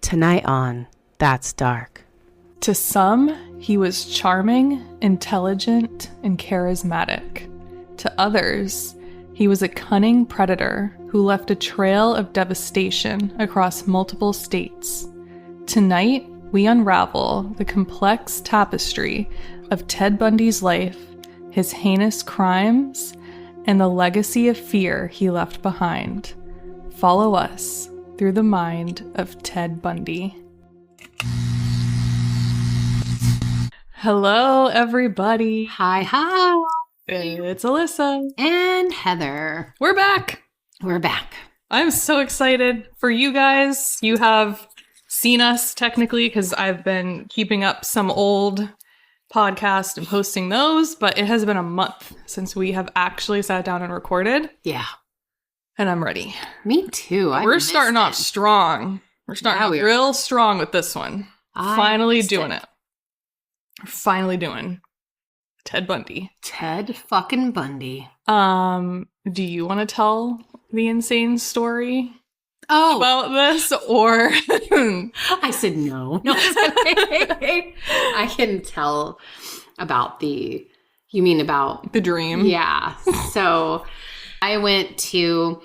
Tonight on That's Dark. To some, he was charming, intelligent, and charismatic. To others, he was a cunning predator who left a trail of devastation across multiple states. Tonight, we unravel the complex tapestry of Ted Bundy's life, his heinous crimes, and the legacy of fear he left behind. Follow us through the mind of Ted Bundy. Hello, everybody. Hi. It's Alyssa. And Heather. We're back. I'm so excited for you guys. You have seen us technically because I've been keeping up some old podcasts and posting those, but it has been a month since we have actually sat down and recorded. Yeah. And I'm ready. Me too. We're starting off strong. We're starting real strong with this one. Finally doing it. We're finally doing Ted Bundy. Ted fucking Bundy. Do you want to tell the insane story about this, or I said no. I can tell about you mean about the dream? Yeah. So I went to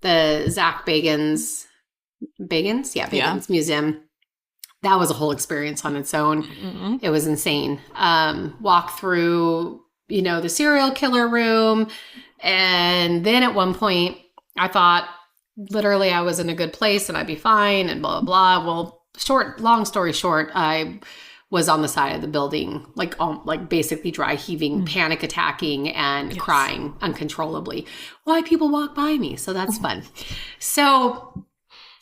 the Zach Bagans Museum. That was a whole experience on its own. Mm-hmm. It was insane. Walk through, the serial killer room. And then at one point I thought literally I was in a good place and I'd be fine and blah, blah, blah. Well, long story short, I was on the side of the building, like basically dry heaving, panic attacking and crying uncontrollably. Why people walk by me. So that's fun. So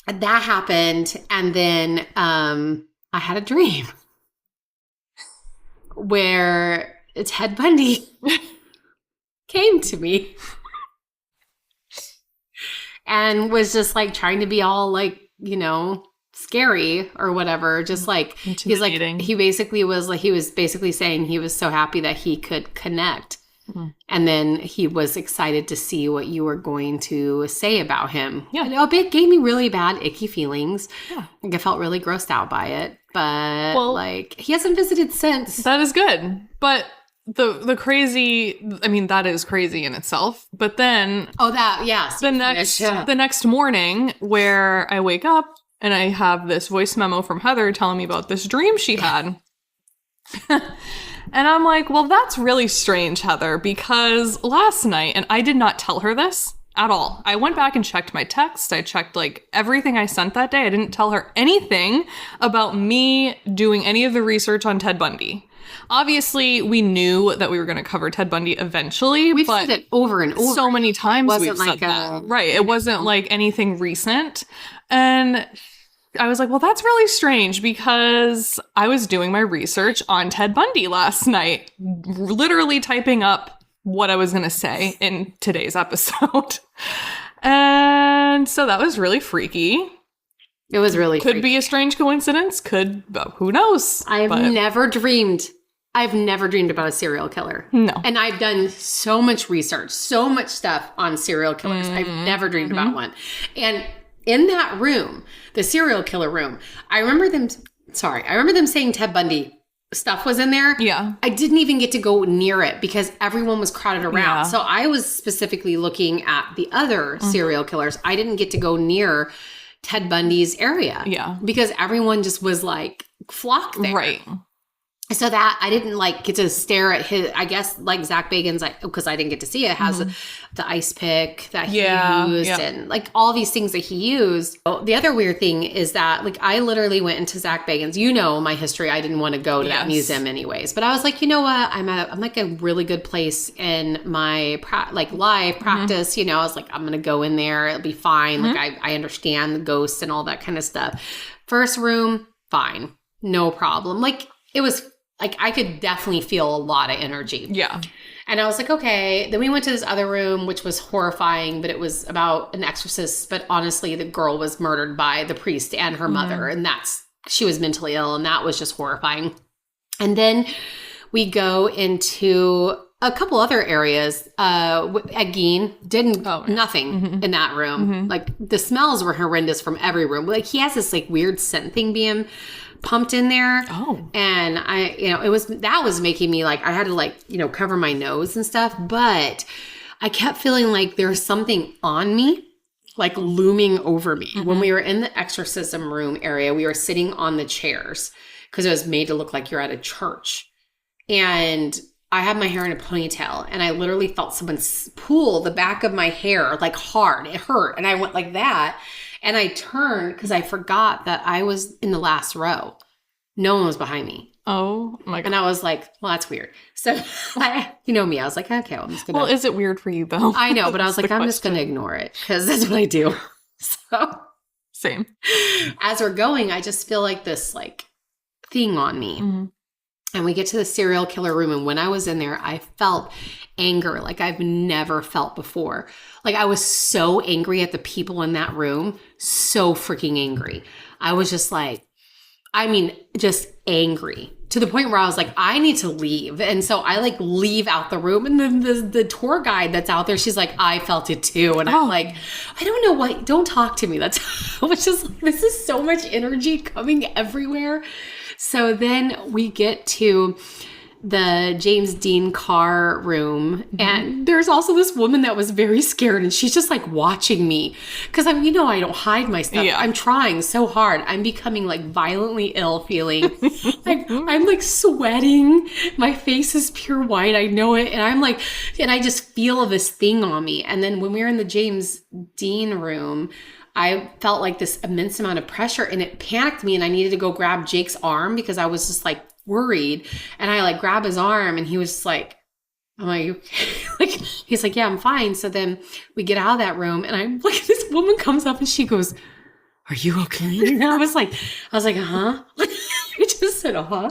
that happened. And then I had a dream where Ted Bundy came to me and was just like trying to be all scary or whatever. Just like, he was basically saying he was so happy that he could connect. Mm-hmm. And then he was excited to see what you were going to say about him. Yeah. And it gave me really bad, icky feelings. Yeah. I felt really grossed out by it. But, he hasn't visited since. That is good. But the crazy, that is crazy in itself. But then... The next morning where I wake up and I have this voice memo from Heather telling me about this dream she had. And I'm like, well, that's really strange, Heather, because last night, and I did not tell her this at all. I went back and checked my text. I checked everything I sent that day. I didn't tell her anything about me doing any of the research on Ted Bundy. Obviously, we knew that we were going to cover Ted Bundy eventually. We've said it over and over. So many times we've said that. Right. It wasn't like anything recent. And I was like, well, that's really strange because I was doing my research on Ted Bundy last night, literally typing up what I was going to say in today's episode. And so that was really freaky. It was really freaky. Could be a strange coincidence. Who knows? I've never dreamed about a serial killer. No. And I've done so much research, so much stuff on serial killers. I've never dreamed about one. And in that room, the serial killer room, I remember them saying Ted Bundy stuff was in there. Yeah. I didn't even get to go near it because everyone was crowded around. Yeah. So I was specifically looking at the other serial killers. I didn't get to go near Ted Bundy's area. Yeah. Because everyone just was flocked there. Right. So that I didn't get to stare at his, I guess Zach Bagans, because I didn't get to see it, has the ice pick that he used and all these things that he used. The other weird thing is that I literally went into Zach Bagans. My history. I didn't want to go to that museum anyways, but I was like, you know what? I'm a really good place in my live practice. I was like, I'm going to go in there. It'll be fine. I understand the ghosts and all that kind of stuff. First room, fine. No problem. It was I could definitely feel a lot of energy. Yeah. And I was like, okay. Then we went to this other room, which was horrifying, but it was about an exorcist. But honestly, the girl was murdered by the priest and her mother. And she was mentally ill. And that was just horrifying. And then we go into a couple other areas. At Geen, nothing in that room. Like the smells were horrendous from every room. Like he has this like weird scent thing being pumped in there. Oh. And that was making me like, I had to like, cover my nose and stuff. But I kept feeling like there was something on me, like looming over me. When we were in the exorcism room area, we were sitting on the chairs because it was made to look like you're at a church. And I had my hair in a ponytail and I literally felt someone pull the back of my hair like hard. It hurt. And I went like that. And I turned because I forgot that I was in the last row. No one was behind me. Oh my God. And I was like, well, that's weird. So you know me, I was like, okay, well, I'm just going to. Well, is it weird for you though? I know, but I was like, I'm just going to ignore it because that's what I do. So same. As we're going, I just feel like this like thing on me. And we get to the serial killer room. And when I was in there, I felt anger like I've never felt before. Like I was so angry at the people in that room. So freaking angry. I was just like, just angry to the point where I was like, I need to leave. And so I like leave out the room. And then the tour guide that's out there, she's like, I felt it too. And I'm like, I don't know what, don't talk to me. That's which is like, this is so much energy coming everywhere. So then we get to the James Dean car room and there's also this woman that was very scared and she's just like watching me because I don't hide my stuff. Yeah. I'm trying so hard. I'm becoming like violently ill feeling. Like I'm like sweating. My face is pure white. I know it. And I'm like, and I just feel this thing on me. And then when we were in the James Dean room, I felt like this immense amount of pressure and it panicked me and I needed to go grab Jake's arm because I was just like worried. And I like grab his arm and he was just like, I'm like, okay. Like, he's like, yeah, I'm fine. So then we get out of that room and I'm like, this woman comes up and she goes, are you okay? And I was like, huh? I just said, uh-huh,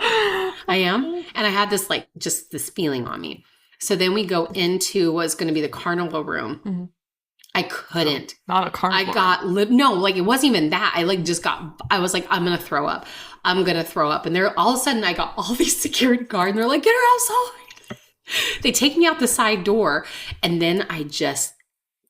I am. And I had this like, just this feeling on me. So then we go into what's going to be the carnival room. I couldn't. Not a carnival. I got no, like it wasn't even that. I like just got. I was like, I'm gonna throw up. I'm gonna throw up. And they're all of a sudden, I got all these security guards, and they're like, get her outside. They take me out the side door, and then I just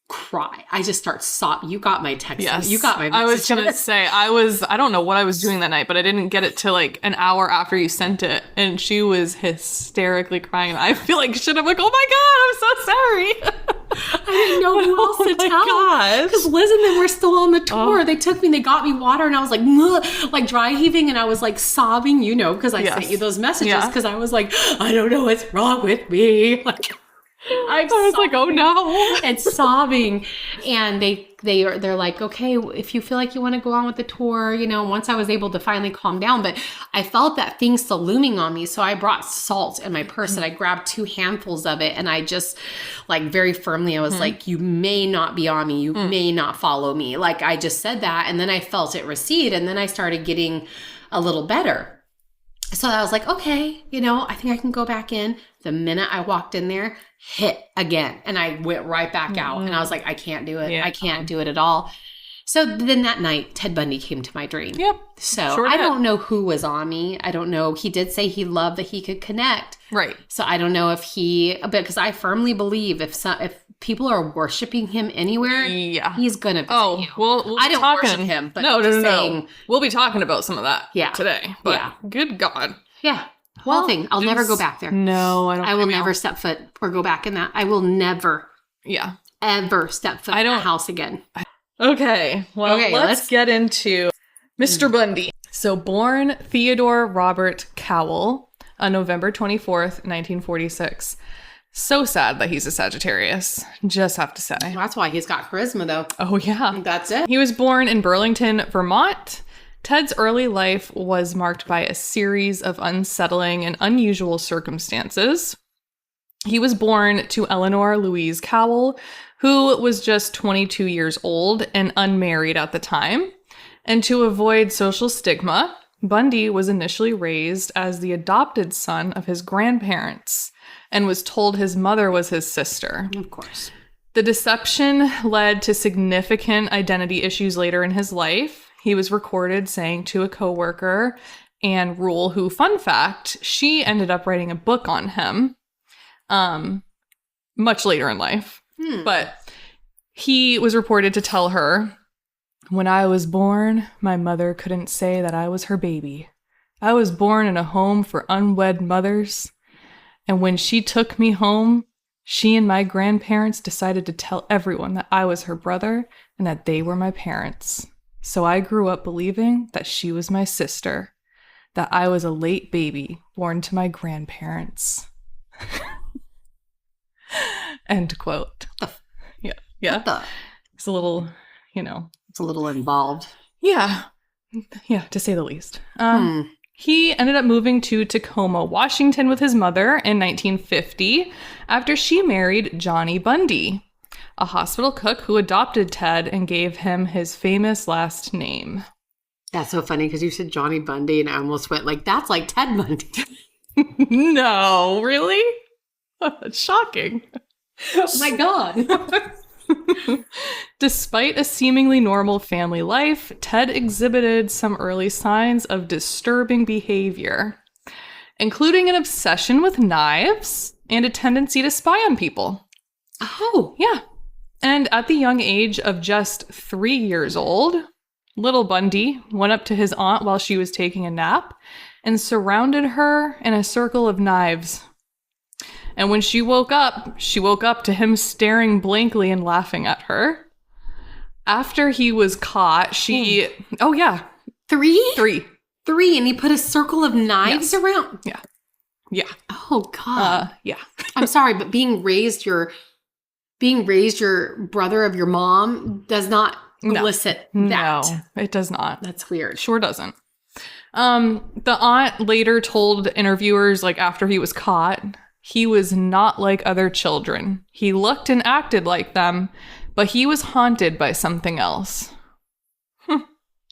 cry. I just start sobbing. You got my text. Yes. You got my message. I was gonna say I don't know what I was doing that night, but I didn't get it till like an hour after you sent it, and she was hysterically crying. I feel like shit. I'm like, oh my God, I'm so sorry. I didn't know who else to tell. Because Liz and them were still on the tour. They took me and they got me water and I was like dry heaving and I was like sobbing, because I sent you those messages because I was like, I don't know what's wrong with me. Like I was like, oh no. And sobbing. And they're like, okay, if you feel like you want to go on with the tour, once I was able to finally calm down, but I felt that thing still looming on me. So I brought salt in my purse and I grabbed 2 handfuls of it. And I just like very firmly, I was like, you may not be on me. You may not follow me. Like I just said that. And then I felt it recede. And then I started getting a little better. So I was like, okay, I think I can go back in. The minute I walked in there, hit again. And I went right back out. And I was like, I can't do it. Yeah. I can't do it at all. So then that night, Ted Bundy came to my dream. Yep. So I don't know who was on me. I don't know. He did say he loved that he could connect. Right. So I don't know if because I firmly believe if people are worshiping him anywhere, he's going to visit you. Well, I don't worship him, but no. We'll be talking about some of that today. But good God. Yeah. Well, I'll never go back there. No, I don't. I will never step foot or go back in that. I will never, ever step foot in that house again. Okay. Well, let's get into Mr. Bundy. So, born Theodore Robert Cowell on November 24th, 1946. So sad that he's a Sagittarius. Just have to say. Well, that's why he's got charisma, though. Oh, yeah. That's it. He was born in Burlington, Vermont. Ted's early life was marked by a series of unsettling and unusual circumstances. He was born to Eleanor Louise Cowell, who was just 22 years old and unmarried at the time. And to avoid social stigma, Bundy was initially raised as the adopted son of his grandparents and was told his mother was his sister. Of course. The deception led to significant identity issues later in his life. He was recorded saying to a coworker, Anne Rule, who, fun fact, she ended up writing a book on him. much later in life. But he was reported to tell her, "When I was born, my mother couldn't say that I was her baby. I was born in a home for unwed mothers. And when she took me home, she and my grandparents decided to tell everyone that I was her brother and that they were my parents. So I grew up believing that she was my sister, that I was a late baby born to my grandparents." End quote. Yeah. Yeah. It's a little, It's a little involved. Yeah. Yeah, to say the least. He ended up moving to Tacoma, Washington with his mother in 1950 after she married Johnny Bundy, a hospital cook who adopted Ted and gave him his famous last name. That's so funny because you said Johnny Bundy and I almost went like, that's like Ted Bundy. No, really? That's shocking. Oh my God. Despite a seemingly normal family life, Ted exhibited some early signs of disturbing behavior, including an obsession with knives and a tendency to spy on people. Oh. Yeah. And at the young age of just 3 years old, little Bundy went up to his aunt while she was taking a nap and surrounded her in a circle of knives. And when she woke up to him staring blankly and laughing at her. After he was caught, Oh, yeah. Three? Three. And he put a circle of knives around? Yeah. Yeah. Oh, God. Yeah. I'm sorry, but being raised your brother of your mom does not elicit that. No, it does not. That's weird. Sure doesn't. The aunt later told interviewers, after he was caught, he was not like other children. He looked and acted like them, but he was haunted by something else.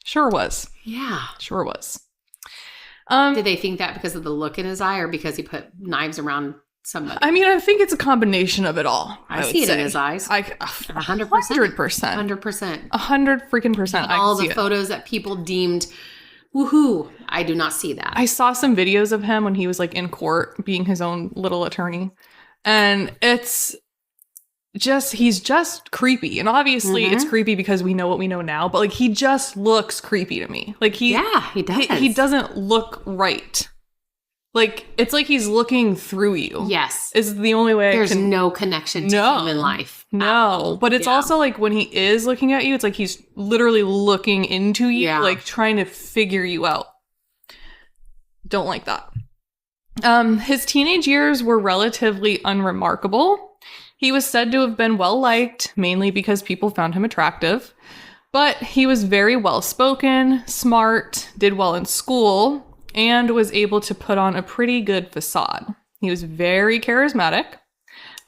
Sure was. Yeah. Sure was. Did they think that because of the look in his eye or because he put knives around somebody? I mean, I think it's a combination of it all. I see it in his eyes. 100%. 100%. 100%. All the photos that people deemed woohoo. I do not see that. I saw some videos of him when he was in court being his own little attorney. And he's just creepy. And obviously it's creepy because we know what we know now, but he just looks creepy to me. He does. He doesn't look right. It's like he's looking through you. Yes. Is the only way There's no connection to human life. No. But it's also when he is looking at you, it's like he's literally looking into you, trying to figure you out. Don't like that. His teenage years were relatively unremarkable. He was said to have been well-liked, mainly because people found him attractive. But he was very well-spoken, smart, did well in school, and was able to put on a pretty good facade. He was very charismatic.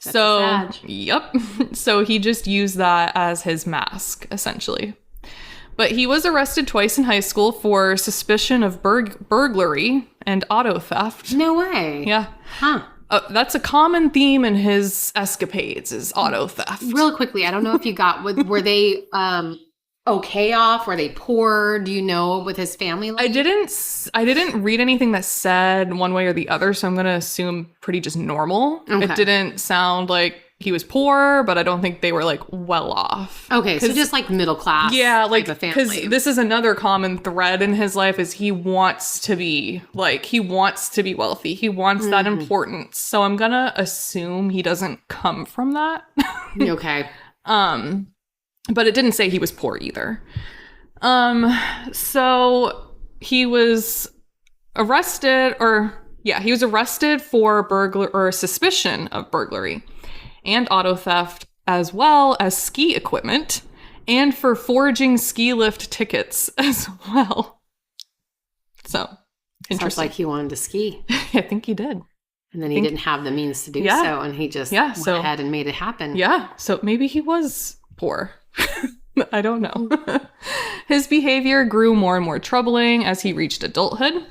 Yep. So he just used that as his mask, essentially. But he was arrested twice in high school for suspicion of burglary and auto theft. No way. Yeah. Huh. That's a common theme in his escapades, is auto theft. Real quickly, I don't know if you got, were they okay off? Were they poor? Do you know with his family life? I didn't read anything that said one way or the other, so I'm going to assume pretty just normal. Okay. It didn't sound like he was poor, but I don't think they were well off. Okay, so just middle class. Yeah, type of family. Because this is another common thread in his life is he wants to be wealthy. He wants that importance. So I'm going to assume he doesn't come from that. Okay. But it didn't say he was poor either. So he was arrested for suspicion of burglary and auto theft, as well as ski equipment, and for forging ski lift tickets as well. So, interesting. Sounds like he wanted to ski. I think he did. And then he didn't have the means to do so, and he just went ahead and made it happen. Yeah, so maybe he was poor. I don't know. His behavior grew more and more troubling as he reached adulthood.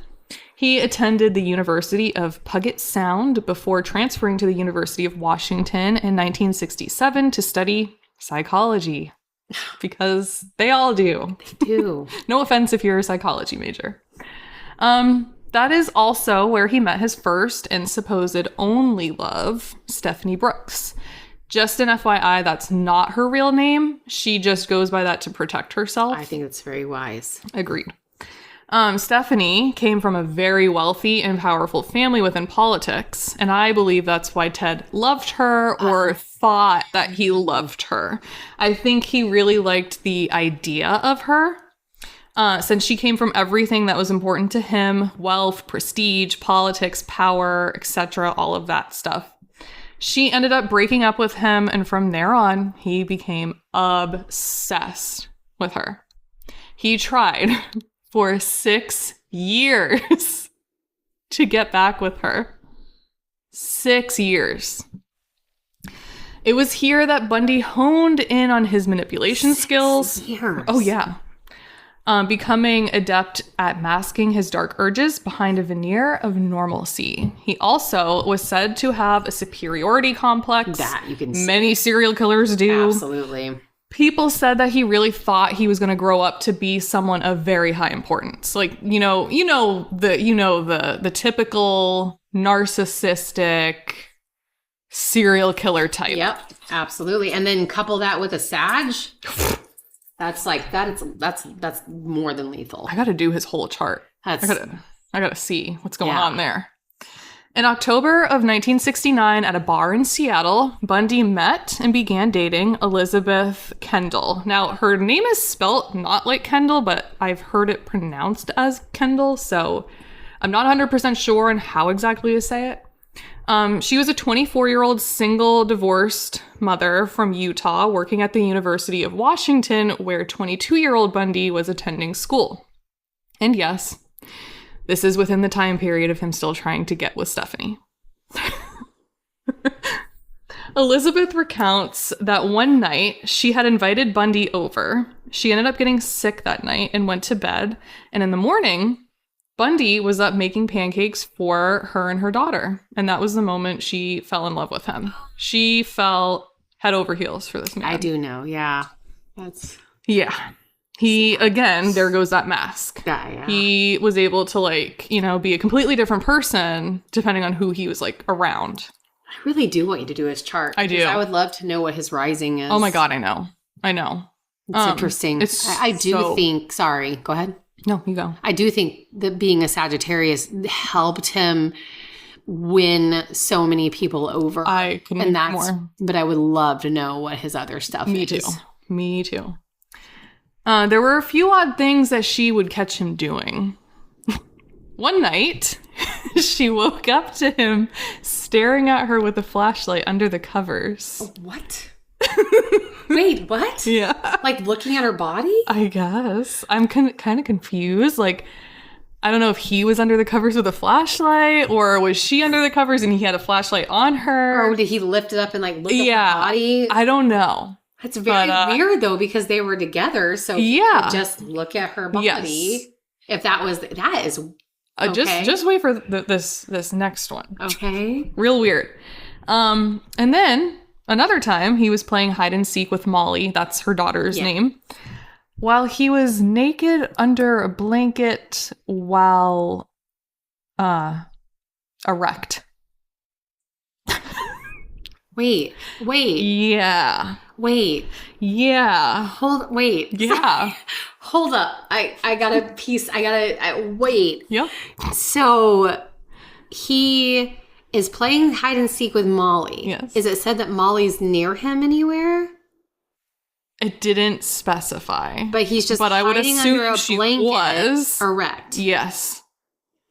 He attended the University of Puget Sound before transferring to the University of Washington in 1967 to study psychology. Because they all do. They do. No offense if you're a psychology major. That is also where he met his first and supposed only love, Stephanie Brooks. Just an FYI, that's not her real name. She just goes by that to protect herself. I think it's very wise. Agreed. Stephanie came from a very wealthy and powerful family within politics, and I believe that's why Ted loved her or thought that he loved her. I think he really liked the idea of her, since she came from everything that was important to him: wealth, prestige, politics, power, etc., all of that stuff. She ended up breaking up with him, and from there on, he became obsessed with her. He tried for 6 years to get back with her. 6 years. It was here that Bundy honed in on his manipulation skills. 6 years. Oh, yeah. Becoming adept at masking his dark urges behind a veneer of normalcy. He also was said to have a superiority complex. That you can see. Many serial killers do. Absolutely. People said that he really thought he was going to grow up to be someone of very high importance. Like, the typical narcissistic serial killer type. Yep, absolutely. And then couple that with a Sag. That's more than lethal. I got to do his whole chart. I got to see what's going on there. In October of 1969, at a bar in Seattle, Bundy met and began dating Elizabeth Kendall. Now, her name is spelt not like Kendall, but I've heard it pronounced as Kendall, so I'm not 100% sure on how exactly to say it. She was a 24-year-old single divorced mother from Utah working at the University of Washington, where 22-year-old Bundy was attending school. And yes, this is within the time period of him still trying to get with Stephanie. Elizabeth recounts that one night she had invited Bundy over. She ended up getting sick that night and went to bed. And in the morning, Bundy was up making pancakes for her and her daughter. And that was the moment she fell in love with him. She fell head over heels for this man. I do know, yeah. Yeah. He, again, there goes that mask. Yeah. He was able to, be a completely different person depending on who he was, around. I really do want you to do his chart. I do. I would love to know what his rising is. Oh my God, I know. It's interesting. I do think, sorry, go ahead. No, you go. I do think that being a Sagittarius helped him win so many people over. I couldn't agree more. But I would love to know what his other stuff is. Me too. There were a few odd things that she would catch him doing. One night, she woke up to him staring at her with a flashlight under the covers. What? Wait, what? Yeah. Looking at her body? I guess. I'm kind of confused. I don't know if he was under the covers with a flashlight, or was she under the covers and he had a flashlight on her? Or did he lift it up and look at her body? I don't know. That's very weird though, because they were together. So he could just look at her body. Yes. If that is okay. Just wait for this next one. Okay. Real weird. And then another time he was playing hide and seek with Molly. That's her daughter's name. While he was naked under a blanket while erect. Wait. Yeah. Wait. Yeah. Wait. Yeah. Hold up. I got a piece. Wait. Yep. So he is playing hide and seek with Molly. Yes. Is it said that Molly's near him anywhere? It didn't specify. But he's just I would hiding under assume a she blanket was erect. Yes.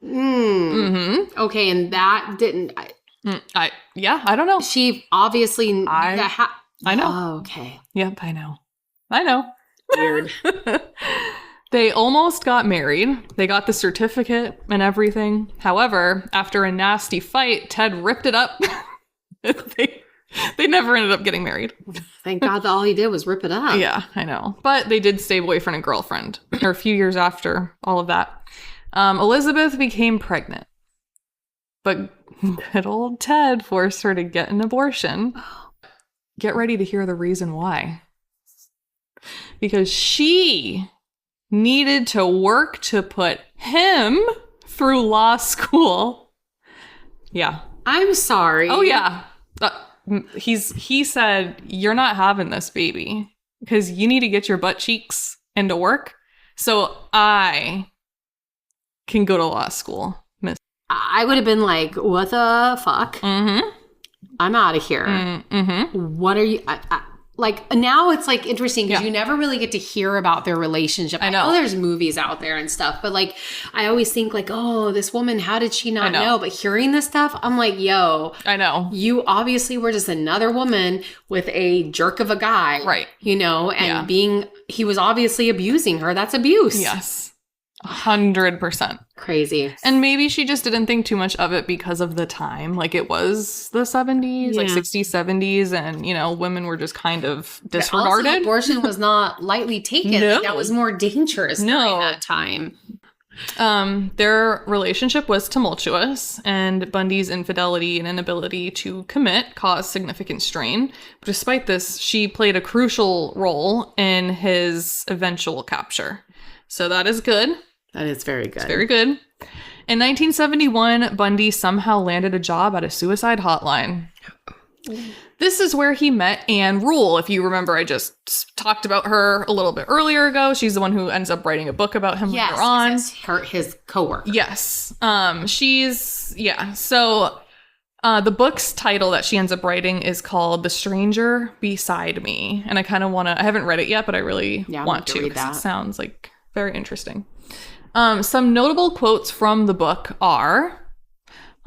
Mm-hmm. Okay, and that didn't... I don't know. She obviously... I know. Oh, okay. Yep, I know. Weird. They almost got married. They got the certificate and everything. However, after a nasty fight, Ted ripped it up. They never ended up getting married. Thank God that all he did was rip it up. Yeah, I know. But they did stay boyfriend and girlfriend. Or a few years after all of that. Elizabeth became pregnant. But good old Ted forced her to get an abortion. Get ready to hear the reason why. Because she needed to work to put him through law school. Yeah. I'm sorry. Oh, yeah. He said, you're not having this, baby, because you need to get your butt cheeks into work so I can go to law school, miss. I would have been like, what the fuck? Mm-hmm. I'm out of here. Mm-hmm. What are you... like, now it's, like, interesting because Yeah. you never really get to hear about their relationship. I know. There's movies out there and stuff, but, like, I always think, like, oh, this woman, how did she not know? But hearing this stuff, I'm like, yo. I know. You obviously were just another woman with a jerk of a guy. Right. You know, and he was obviously abusing her. That's abuse. Yes. 100%. Crazy. And maybe she just didn't think too much of it because of the time. Like, it was the 70s, like 60s, 70s, and, you know, women were just kind of disregarded. Also, abortion was not lightly taken. No. That was more dangerous during that time. Their relationship was tumultuous, and Bundy's infidelity and inability to commit caused significant strain. But despite this, she played a crucial role in his eventual capture. So that is good. That is very good. It's very good. In 1971, Bundy somehow landed a job at a suicide hotline. This is where he met Anne Rule. If you remember, I just talked about her a little bit earlier ago. She's the one who ends up writing a book about him later on. Yes, his coworker. Yes. So the book's title that she ends up writing is called The Stranger Beside Me. And I kind of want to, I haven't read it yet, but I really want to read that. It sounds like very interesting. Some notable quotes from the book are,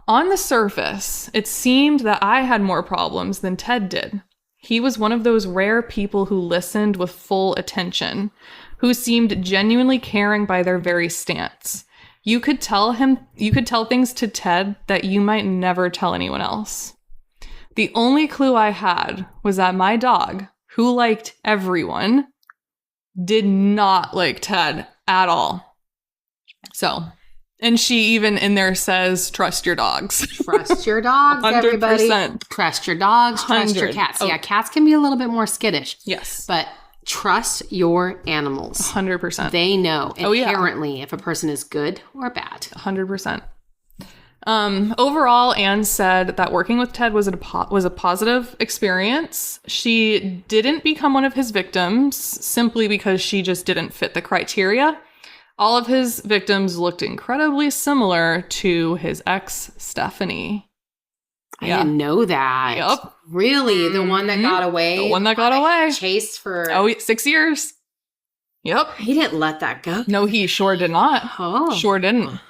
on the surface, it seemed that I had more problems than Ted did. He was one of those rare people who listened with full attention, who seemed genuinely caring by their very stance. You could tell things to Ted that you might never tell anyone else. The only clue I had was that my dog, who liked everyone, did not like Ted at all. So, and she even in there says, trust your dogs. Trust your dogs, 100%. everybody. Trust your dogs, trust your cats. Yeah, cats can be a little bit more skittish. Yes. But trust your animals. 100%. They know inherently if a person is good or bad. 100%. Overall, Anne said that working with Ted was a positive experience. She didn't become one of his victims simply because she just didn't fit the criteria. All of his victims looked incredibly similar to his ex, Stephanie. I didn't know that. Yep. Really? The one that got away? The one that got away. Chased for... 6 years. Yep. He didn't let that go. No, he sure did not. Oh. Sure didn't.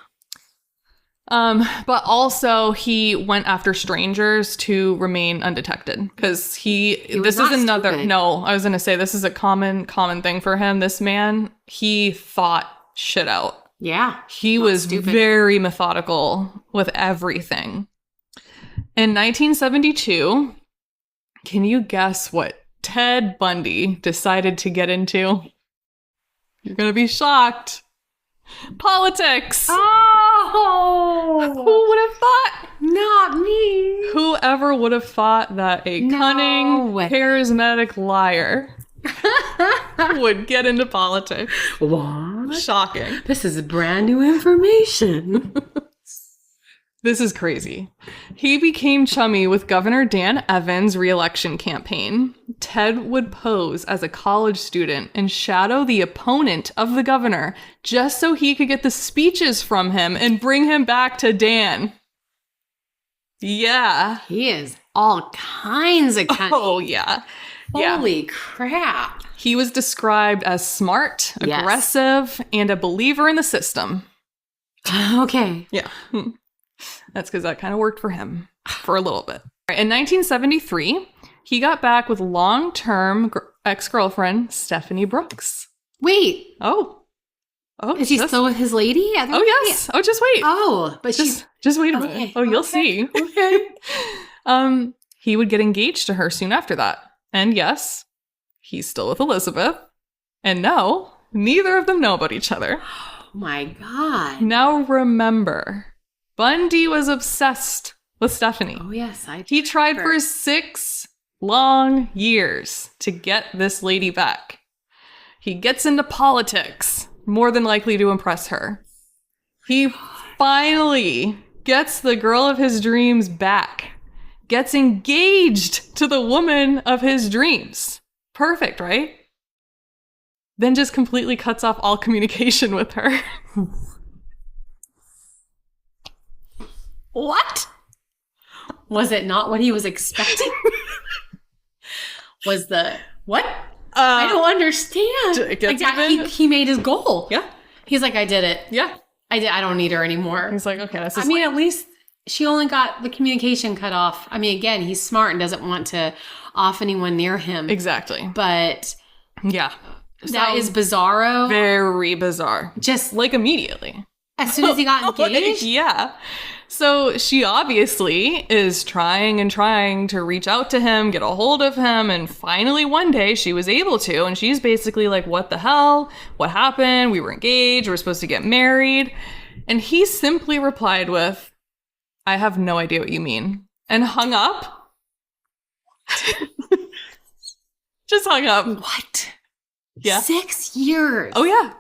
But also he went after strangers to remain undetected because this is another, stupid. No, I was going to say this is a common thing for him. This man, he thought shit out. Yeah. He was very methodical with everything. In 1972, can you guess what Ted Bundy decided to get into? You're going to be shocked. Politics. Oh. Who would have thought? Not me. Whoever would have thought that a cunning, charismatic liar would get into politics? What? Shocking. This is brand new information. This is crazy. He became chummy with Governor Dan Evans' re-election campaign. Ted would pose as a college student and shadow the opponent of the governor just so he could get the speeches from him and bring him back to Dan. Yeah. He is all kinds of cunning. Oh, yeah. Holy crap. He was described as smart, aggressive, and a believer in the system. Okay. Yeah. That's because that kind of worked for him for a little bit. In 1973, he got back with long-term ex-girlfriend Stephanie Brooks. Wait. Oh, is he still with his lady? Oh, yes. Oh, just wait. Oh, but just wait a minute. Oh, you'll see. Okay. He would get engaged to her soon after that. And yes, he's still with Elizabeth. And no, neither of them know about each other. Oh my God. Now remember, Bundy was obsessed with Stephanie. Oh, yes. He tried for 6 long years to get this lady back. He gets into politics, more than likely to impress her. He finally gets the girl of his dreams back. Gets engaged to the woman of his dreams. Perfect, right? Then just completely cuts off all communication with her. What? Was it not what he was expecting? Was the... What? I don't understand. Like that, he made his goal. Yeah. He's like, I did it. Yeah. I don't need her anymore. He's like, okay, that's I mean, at least she only got the communication cut off. I mean, again, he's smart and doesn't want to off anyone near him. Exactly. But yeah. That is bizarro. Very bizarre. Just like immediately. As soon as he got engaged? Yeah. So she obviously is trying to reach out to him, get a hold of him, and finally one day she was able to, and she's basically like, what the hell? What happened? We were engaged, we were supposed to get married. And he simply replied with, I have no idea what you mean. And hung up. Just hung up. What? Yeah. 6 years. Oh, yeah.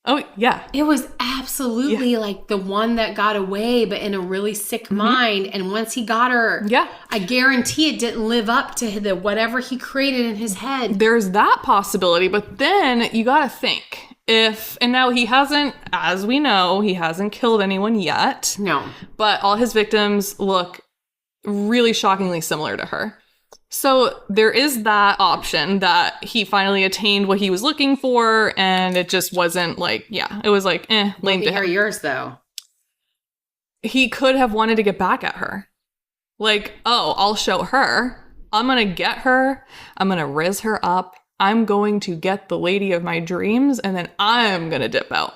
Oh, yeah. It was absolutely like the one that got away, but in a really sick mind. And once he got her, I guarantee it didn't live up to the whatever he created in his head. There's that possibility. But then you got to think and now he hasn't, as we know, he hasn't killed anyone yet. No. But all his victims look really shockingly similar to her. So there is that option that he finally attained what he was looking for, and it just wasn't like, it was like, lame to him. Yours, though. He could have wanted to get back at her. Like, oh, I'll show her. I'm going to get her. I'm going to riz her up. I'm going to get the lady of my dreams, and then I'm going to dip out.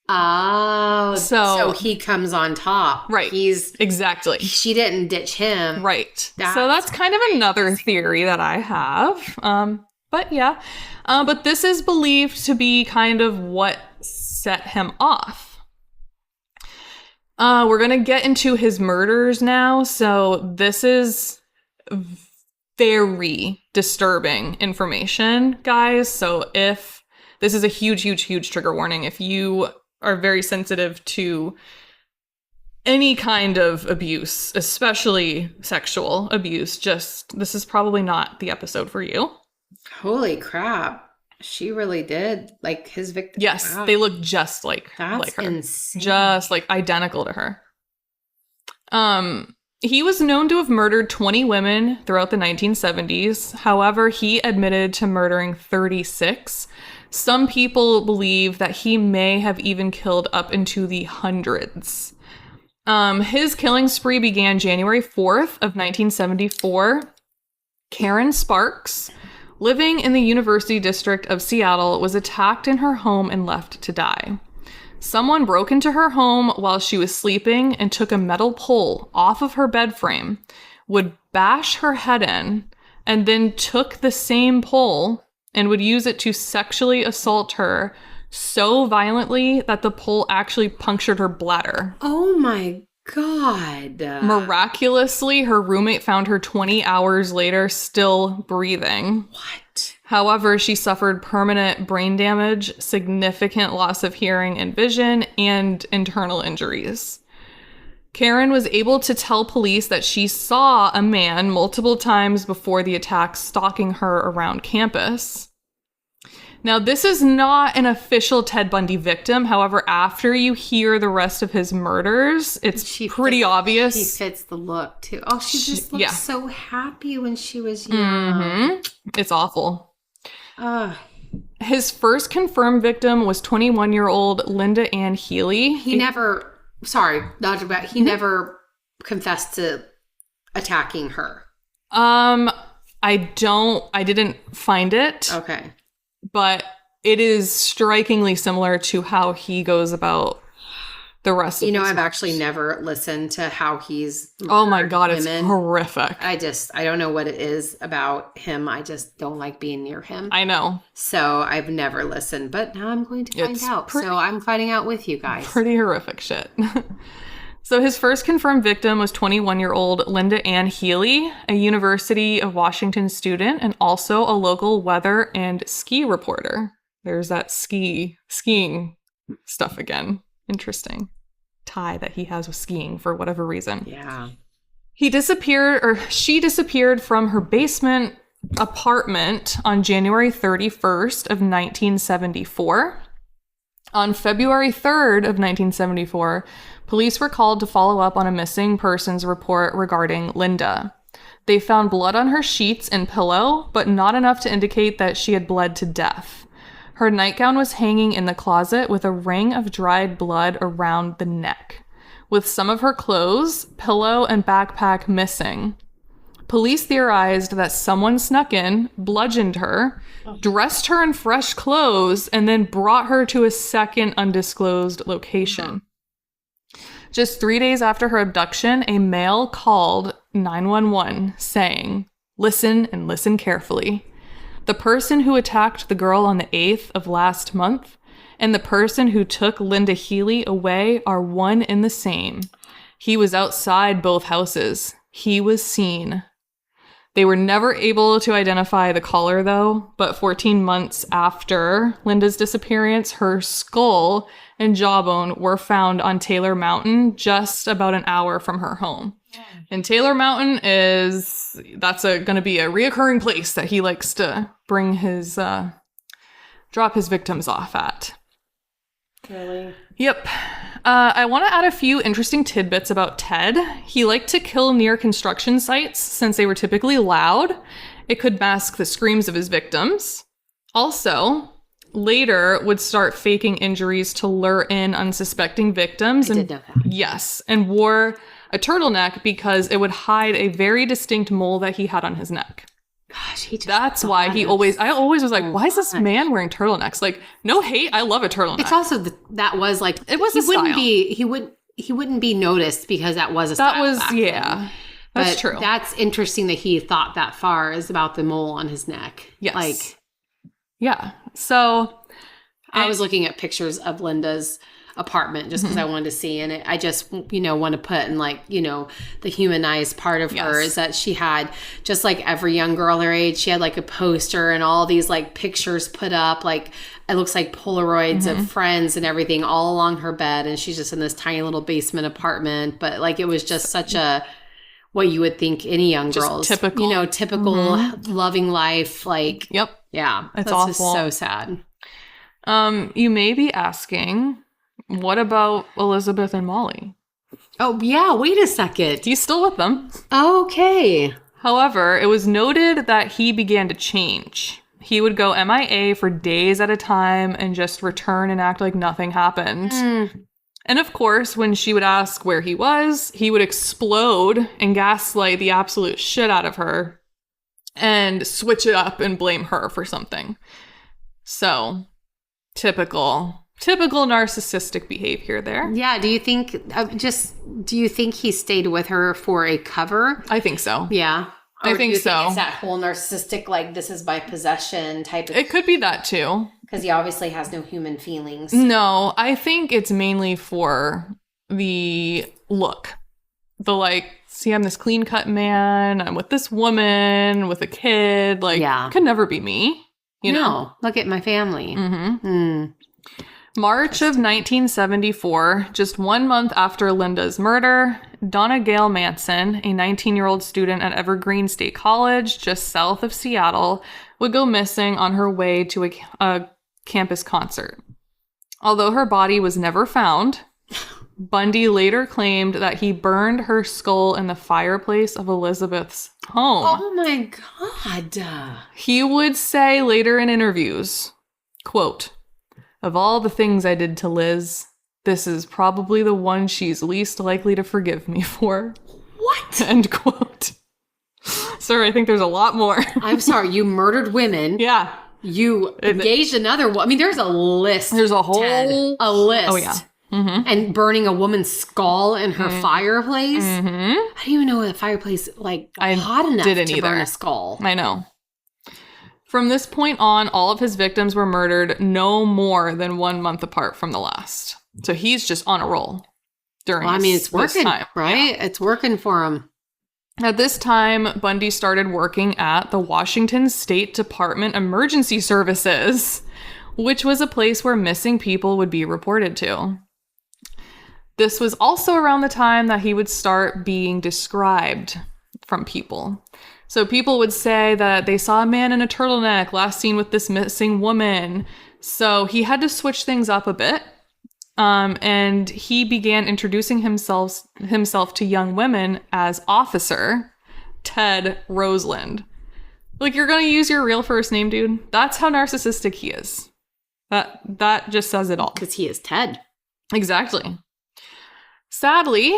Oh, so he comes on top. Right. Exactly. She didn't ditch him. Right. So that's kind of another theory that I have. But yeah. But this is believed to be kind of what set him off. We're going to get into his murders now. So this is very disturbing information, guys. So if this is a huge trigger warning, if you are very sensitive to any kind of abuse, especially sexual abuse, this is probably not the episode for you. Holy crap. She really did. Like his victim. Yes, wow. They look just like her. Insane. Just like identical to her. He was known to have murdered 20 women throughout the 1970s. However, he admitted to murdering 36. Some people believe that he may have even killed up into the hundreds. His killing spree began January 4th of 1974. Karen Sparks, living in the University District of Seattle, was attacked in her home and left to die. Someone broke into her home while she was sleeping and took a metal pole off of her bed frame, would bash her head in, and then took the same pole and would use it to sexually assault her so violently that the pole actually punctured her bladder. Oh my God. Miraculously, her roommate found her 20 hours later still breathing. What? However, she suffered permanent brain damage, significant loss of hearing and vision, and internal injuries. Karen was able to tell police that she saw a man multiple times before the attack stalking her around campus. Now, this is not an official Ted Bundy victim. However, after you hear the rest of his murders, it's pretty obvious. She fits the look, too. Oh, she just looked so happy when she was young. Mm-hmm. It's awful. His first confirmed victim was 21-year-old Linda Ann Healy. He never confessed to attacking her. I didn't find it. Okay. But it is strikingly similar to how he goes about the rest of I've actually never listened to how he's oh my God, women. It's horrific. I don't know what it is about him. I just don't like being near him. I know. So I've never listened, but now I'm going to find out. So I'm finding out with you guys. Pretty horrific shit. So his first confirmed victim was 21-year-old Linda Ann Healy, a University of Washington student and also a local weather and ski reporter. There's that skiing stuff again. Interesting. tie that he has with skiing for whatever reason. Yeah. She disappeared from her basement apartment on January 31st of 1974. On February 3rd of 1974, police were called to follow up on a missing persons report regarding Linda. They found blood on her sheets and pillow, but not enough to indicate that she had bled to death. Her nightgown was hanging in the closet with a ring of dried blood around the neck, with some of her clothes, pillow, and backpack missing. Police theorized that someone snuck in, bludgeoned her, dressed her in fresh clothes, and then brought her to a second undisclosed location. Just 3 days after her abduction, a male called 911 saying, "Listen and listen carefully. The person who attacked the girl on the 8th of last month and the person who took Linda Healy away are one and the same. He was outside both houses. He was seen." They were never able to identify the caller, though, but 14 months after Linda's disappearance, her skull and jawbone were found on Taylor Mountain, just about an hour from her home. And Taylor Mountain that's going to be a reoccurring place that he likes to bring drop his victims off at. Really? Yep. I want to add a few interesting tidbits about Ted. He liked to kill near construction sites since they were typically loud. It could mask the screams of his victims. Also, later would start faking injuries to lure in unsuspecting victims. I did know that. Yes, and wore a turtleneck because it would hide a very distinct mole that he had on his neck. Gosh, that's why I always was like, why is this man wearing turtlenecks? Like, no hate, I love a turtleneck. It's also that was like, it was a style. He wouldn't be noticed because that was a style. That was back yeah. then. That's but true. That's interesting that he thought that far is about the mole on his neck. Yes. Like, yeah. So I was looking at pictures of Linda's apartment just because I wanted to see, and I just want to put in the humanized part of her is that she had, just like every young girl her age, she had like a poster and all these like pictures put up, like it looks like Polaroids of friends and everything all along her bed, and she's just in this tiny little basement apartment, but like it was just such a what you would think any young girl's typical loving life, like yep, yeah, it's that's awful. just so sad. You may be asking, what about Elizabeth and Molly? Oh, yeah. Wait a second. He's still with them. Okay. However, it was noted that he began to change. He would go MIA for days at a time and just return and act like nothing happened. And of course, when she would ask where he would explode and gaslight the absolute shit out of her and switch it up and blame her for something. So, typical narcissistic behavior there. Yeah. Do you think he stayed with her for a cover? I think so. Yeah. I think so. It's that whole narcissistic, like, this is my possession type of. It could be that too. Because he obviously has no human feelings. No, I think it's mainly for the look. The like, see, I'm this clean cut man. I'm with this woman with a kid. Like, could never be me. You know? Look at my family. March of 1974, just 1 month after Linda's murder, Donna Gail Manson, a 19-year-old student at Evergreen State College, just south of Seattle, would go missing on her way to a campus concert. Although her body was never found, Bundy later claimed that he burned her skull in the fireplace of Elizabeth's home. Oh my God. He would say later in interviews, quote, "Of all the things I did to Liz, this is probably the one she's least likely to forgive me for." What? End quote. Sir, I think there's a lot more. I'm sorry. You murdered women. Yeah. You engaged another one. I mean, there's a list. There's a whole... Ted. A list. Oh, yeah. And burning a woman's skull in her fireplace. I didn't even know the fireplace, got hot enough to burn a skull. I know. From this point on, all of his victims were murdered no more than 1 month apart from the last. So he's just on a roll during it's working, time. right? Yeah. It's working for him. At this time, Bundy started working at the Washington State Department Emergency Services, which was a place where missing people would be reported to. This was also around the time that he would start being described from people. So people would say that they saw a man in a turtleneck last seen with this missing woman. So he had to switch things up a bit. And he began introducing himself to young women as Officer Ted Roseland. Like, you're going to use your real first name, dude? That's how narcissistic he is. That just says it all. Because he is Ted. Exactly. Sadly,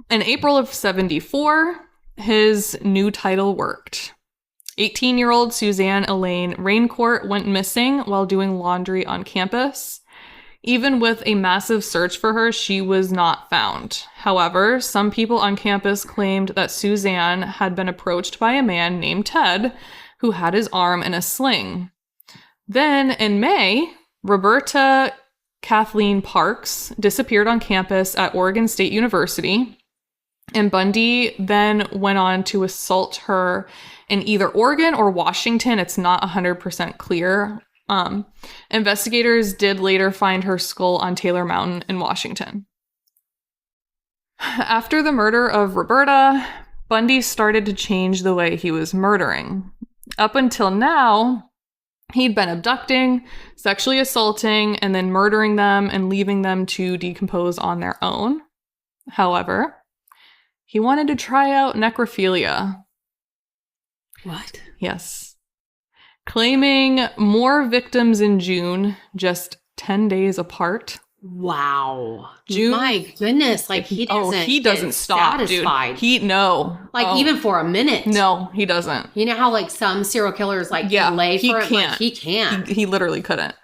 in April of 1974, his new title worked. 18-year-old Suzanne Elaine Raincourt went missing while doing laundry on campus. Even with a massive search for her, she was not found. However, some people on campus claimed that Suzanne had been approached by a man named Ted, who had his arm in a sling. Then, in May, Roberta Kathleen Parks disappeared on campus at Oregon State University, and Bundy then went on to assault her in either Oregon or Washington. It's not 100% clear. Investigators did later find her skull on Taylor Mountain in Washington. After the murder of Roberta, Bundy started to change the way he was murdering. Up until now, he'd been abducting, sexually assaulting, and then murdering them and leaving them to decompose on their own. However, he wanted to try out necrophilia. What? Yes. Claiming more victims in June, just 10 days apart. Wow. June, my goodness. Like, he doesn't stop, satisfied. Dude. Even for a minute. No, he doesn't. You know how, like, some serial killers, like, lay for it? Can't. Like, he can't. He literally couldn't.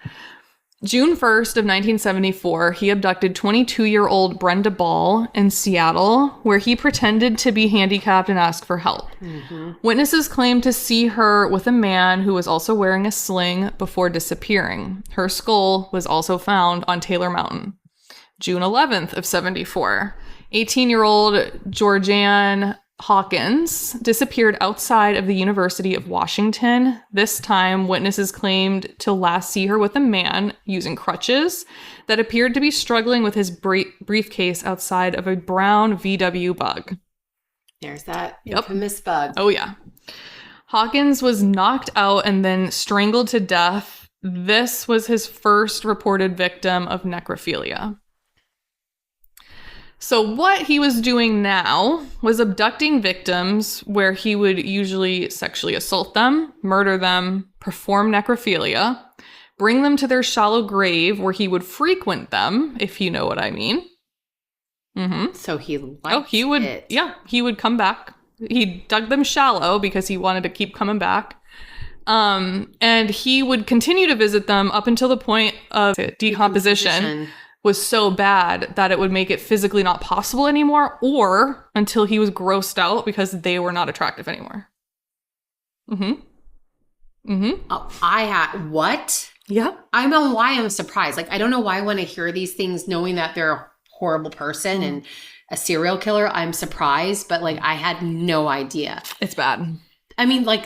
June 1st of 1974, he abducted 22-year-old Brenda Ball in Seattle, where he pretended to be handicapped and asked for help. Mm-hmm. Witnesses claimed to see her with a man who was also wearing a sling before disappearing. Her skull was also found on Taylor Mountain. June 11th of 74, 18-year-old Georgianne Hawkins disappeared outside of the University of Washington. This time, witnesses claimed to last see her with a man using crutches that appeared to be struggling with his briefcase outside of a brown VW Bug. There's that infamous bug. Oh, yeah. Hawkins was knocked out and then strangled to death. This was his first reported victim of necrophilia. So what he was doing now was abducting victims where he would usually sexually assault them, murder them, perform necrophilia, bring them to their shallow grave where he would frequent them, if you know what I mean. Mm-hmm. So he liked it. Yeah, he would come back. He dug them shallow because he wanted to keep coming back. And he would continue to visit them up until the point of decomposition was so bad that it would make it physically not possible anymore, or until he was grossed out because they were not attractive anymore. Mm-hmm. Mm-hmm. Oh, what? Yeah. I don't know why I'm surprised. Like, I don't know why when I hear these things, knowing that they're a horrible person and a serial killer, I'm surprised, but like, I had no idea. It's bad. I mean, like,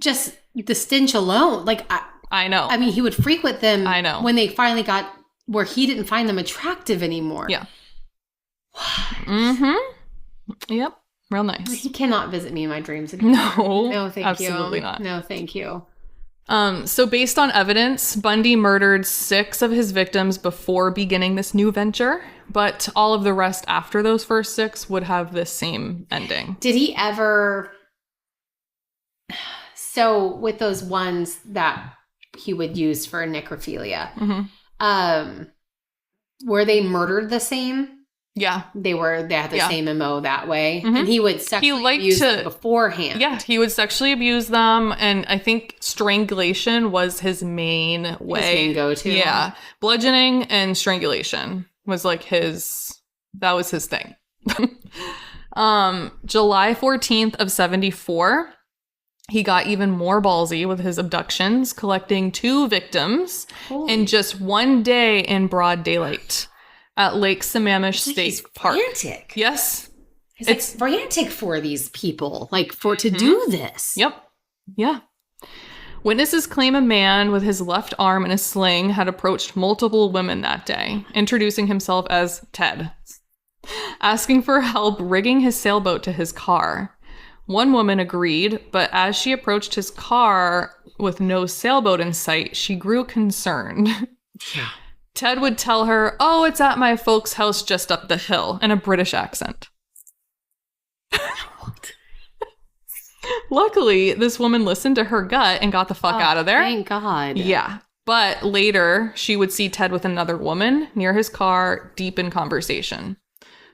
just the stench alone. Like, I know. I mean, he would frequent them. I know. When they finally got where he didn't find them attractive anymore. Yeah. What? Mm-hmm. Yep. Real nice. He cannot visit me in my dreams anymore. No, thank you. Absolutely not. No, thank you. So based on evidence, Bundy murdered 6 of his victims before beginning this new venture, but all of the rest after those first 6 would have this same ending. Did he ever... So with those ones that he would use for necrophilia, were they murdered the same? Yeah. They had the same MO that way. Mm-hmm. And he would sexually abuse them beforehand. Yeah, he would sexually abuse them. And I think strangulation was his main way. His main go-to. Yeah. Bludgeoning and strangulation was like that was his thing. July 14th of 74, he got even more ballsy with his abductions, collecting 2 victims in just one day in broad daylight at Lake Sammamish State Park. Frantic. Yes. It's like frantic for these people, like to do this. Yep. Yeah. Witnesses claim a man with his left arm in a sling had approached multiple women that day, introducing himself as Ted. asking for help rigging his sailboat to his car. One woman agreed, but as she approached his car with no sailboat in sight, she grew concerned. Yeah. Ted would tell her, "Oh, it's at my folks' house just up the hill," in a British accent. Luckily, this woman listened to her gut and got the fuck out of there. Thank God. Yeah. But later, she would see Ted with another woman near his car, deep in conversation.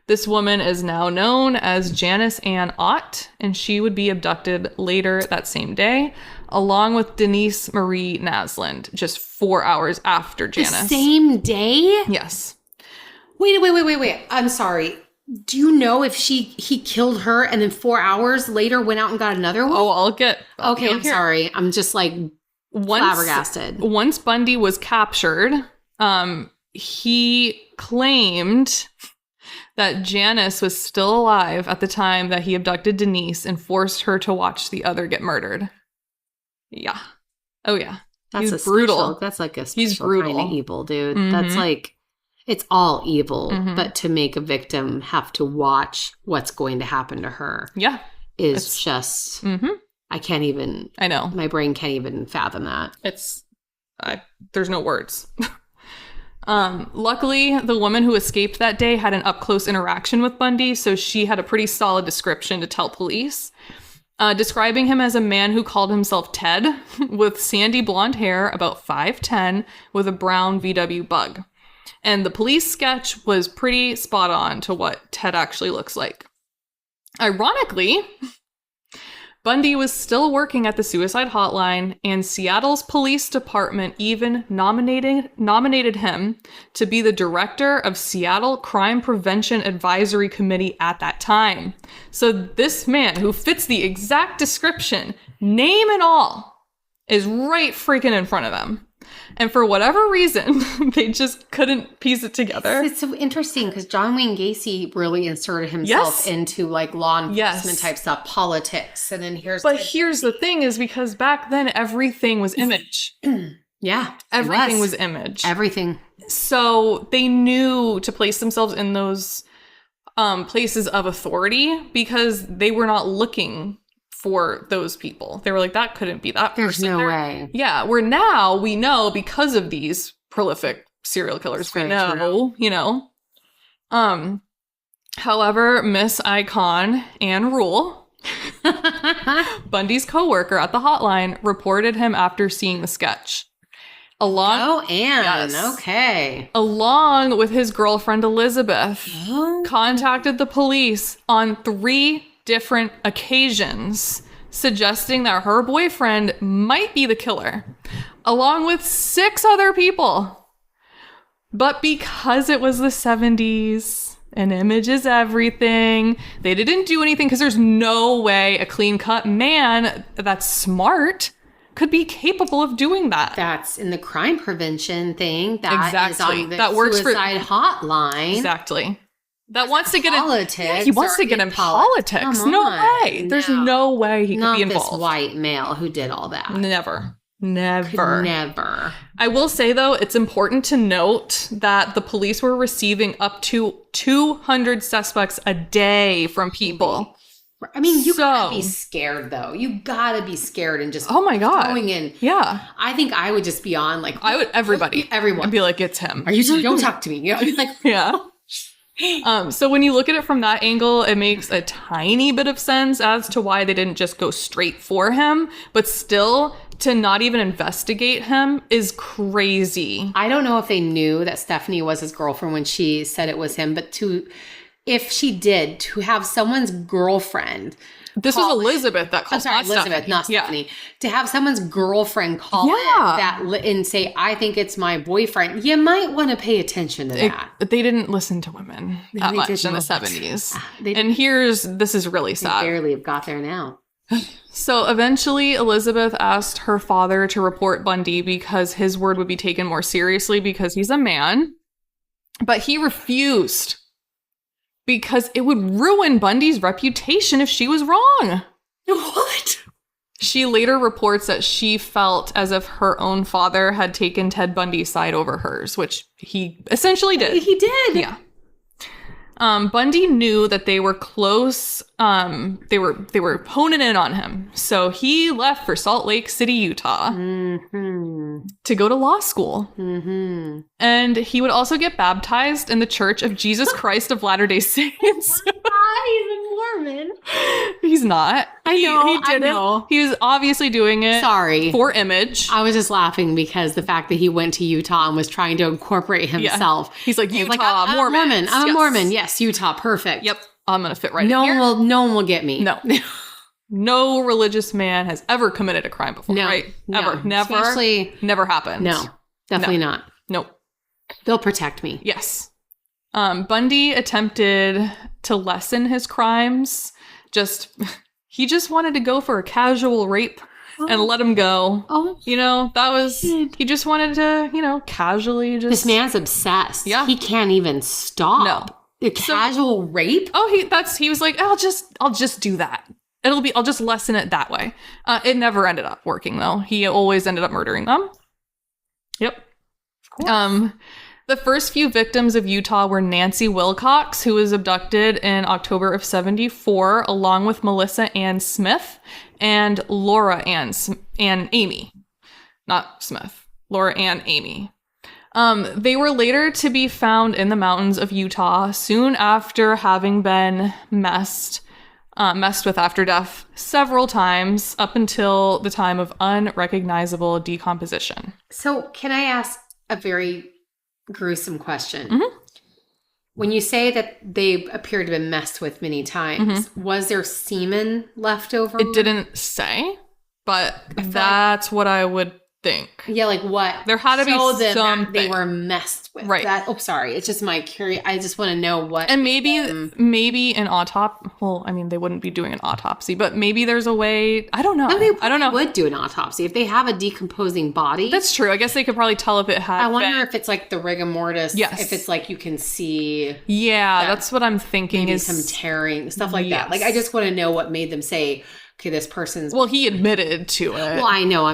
This woman is now known as Janice Ann Ott, and she would be abducted later that same day, along with Denise Marie Nasland, just 4 hours after Janice. The same day? Yes. Wait. I'm sorry. Do you know if he killed her and then 4 hours later went out and got another one? Oh, Okay, I'm sorry. I'm just like flabbergasted. Once Bundy was captured, he claimed that Janice was still alive at the time that he abducted Denise and forced her to watch the other get murdered. Yeah. Oh, yeah. He's brutal. That's like a special kind of evil, dude. Mm-hmm. That's like, it's all evil, but to make a victim have to watch what's going to happen to her is just, I can't even, I know. My brain can't even fathom that. There's no words. Luckily, the woman who escaped that day had an up-close interaction with Bundy, so she had a pretty solid description to tell police, describing him as a man who called himself Ted, with sandy blonde hair, about 5'10", with a brown VW Bug. And the police sketch was pretty spot on to what Ted actually looks like. Ironically, Bundy was still working at the suicide hotline, and Seattle's police department even nominated him to be the director of Seattle Crime Prevention Advisory Committee at that time. So this man, who fits the exact description, name and all, is right freaking in front of them. And for whatever reason, they just couldn't piece it together. It's so interesting because John Wayne Gacy really inserted himself into like law enforcement type stuff, politics. And then here's the thing is because back then everything was image. Yeah. Everything was image. Everything. So they knew to place themselves in those places of authority because they were not looking for those people. They were like, that couldn't be that person. There's no way. Yeah, where now we know because of these prolific serial killers. We know, you know. However, Miss Icon Anne Rule, Bundy's coworker at the hotline, reported him after seeing the sketch. Okay. Along with his girlfriend Elizabeth, contacted the police on 3 different occasions, suggesting that her boyfriend might be the killer, along with 6 other people. But because it was the 70s and image is everything, they didn't do anything because there's no way a clean-cut man that's smart could be capable of doing that. That's in the crime prevention thing. That is on the that works suicide hotline. Exactly. That wants to get in politics. He wants to get in politics. No way. There's no way he could be involved. Not this white male who did all that. Never. I will say, though, it's important to note that the police were receiving up to 200 suspects a day from people. I mean, you gotta be scared, though. You gotta be scared and just going in. Yeah. I think I would just be on, like... Everyone. I'd be like, it's him. Are you... Don't talk to me. You know? Like, yeah. So when you look at it from that angle, it makes a tiny bit of sense as to why they didn't just go straight for him, but still to not even investigate him is crazy. I don't know if they knew that Stephanie was his girlfriend when she said it was him, but if she did, to have someone's girlfriend... This was Elizabeth that called. Elizabeth, not Stephanie. Yeah. To have someone's girlfriend call that and say, I think it's my boyfriend, you might want to pay attention to that. They didn't listen to women that much in the 70s. And this is really sad. They barely have got there now. So eventually, Elizabeth asked her father to report Bundy because his word would be taken more seriously because he's a man. But he refused. Because it would ruin Bundy's reputation if she was wrong. What? She later reports that she felt as if her own father had taken Ted Bundy's side over hers, which he essentially did. He did? Yeah. Bundy knew that they were close. They were honing in on him. So he left for Salt Lake City, Utah to go to law school. And he would also get baptized in the Church of Jesus Christ of Latter-day Saints. He's a Mormon. He's not. I know. He didn't. I know. He was obviously doing it for image. I was just laughing because the fact that he went to Utah and was trying to incorporate himself. Yeah. He's like, Utah, I'm Mormon. a Mormon. I'm a Mormon. Yes, Utah. Perfect. Yep. I'm going to fit right in here. No one will get me. No. No religious man has ever committed a crime before, right? Ever. Never. Never happened. No. Definitely not. Nope. They'll protect me. Yes. Bundy attempted to lessen his crimes. He just wanted to go for a casual rape and let him go. He just wanted to, casually just... This man's obsessed. Yeah. He can't even stop. No. A casual rape? He was like, I'll just do that. I'll just lessen it that way. It never ended up working though. He always ended up murdering them. Yep. Of course. The first few victims of Utah were Nancy Wilcox, who was abducted in October of 1974, along with Melissa Ann Smith and Laura Ann Amy. Not Smith. Laura Ann Amy. They were later to be found in the mountains of Utah soon after having been messed with after death several times up until the time of unrecognizable decomposition. So can I ask a very gruesome question? When you say that they appear to have been messed with many times, was there semen left over? It didn't say, but that's what I would think. Yeah, like what? There had to be something. They were messed with. Right. Sorry. It's just my curiosity. I just want to know what. And maybe an autopsy. Well, I mean, they wouldn't be doing an autopsy, but maybe there's a way. I don't know. No, they I don't know. Would do an autopsy if they have a decomposing body. That's true. I guess they could probably tell if it had. I wonder if it's like the rigor mortis. Yes. If it's like you can see. Yeah, that's what I'm thinking. Maybe some tearing, stuff like that. Like I just want to know what made them say, okay, this person's... Well, he admitted to it. Well, I know.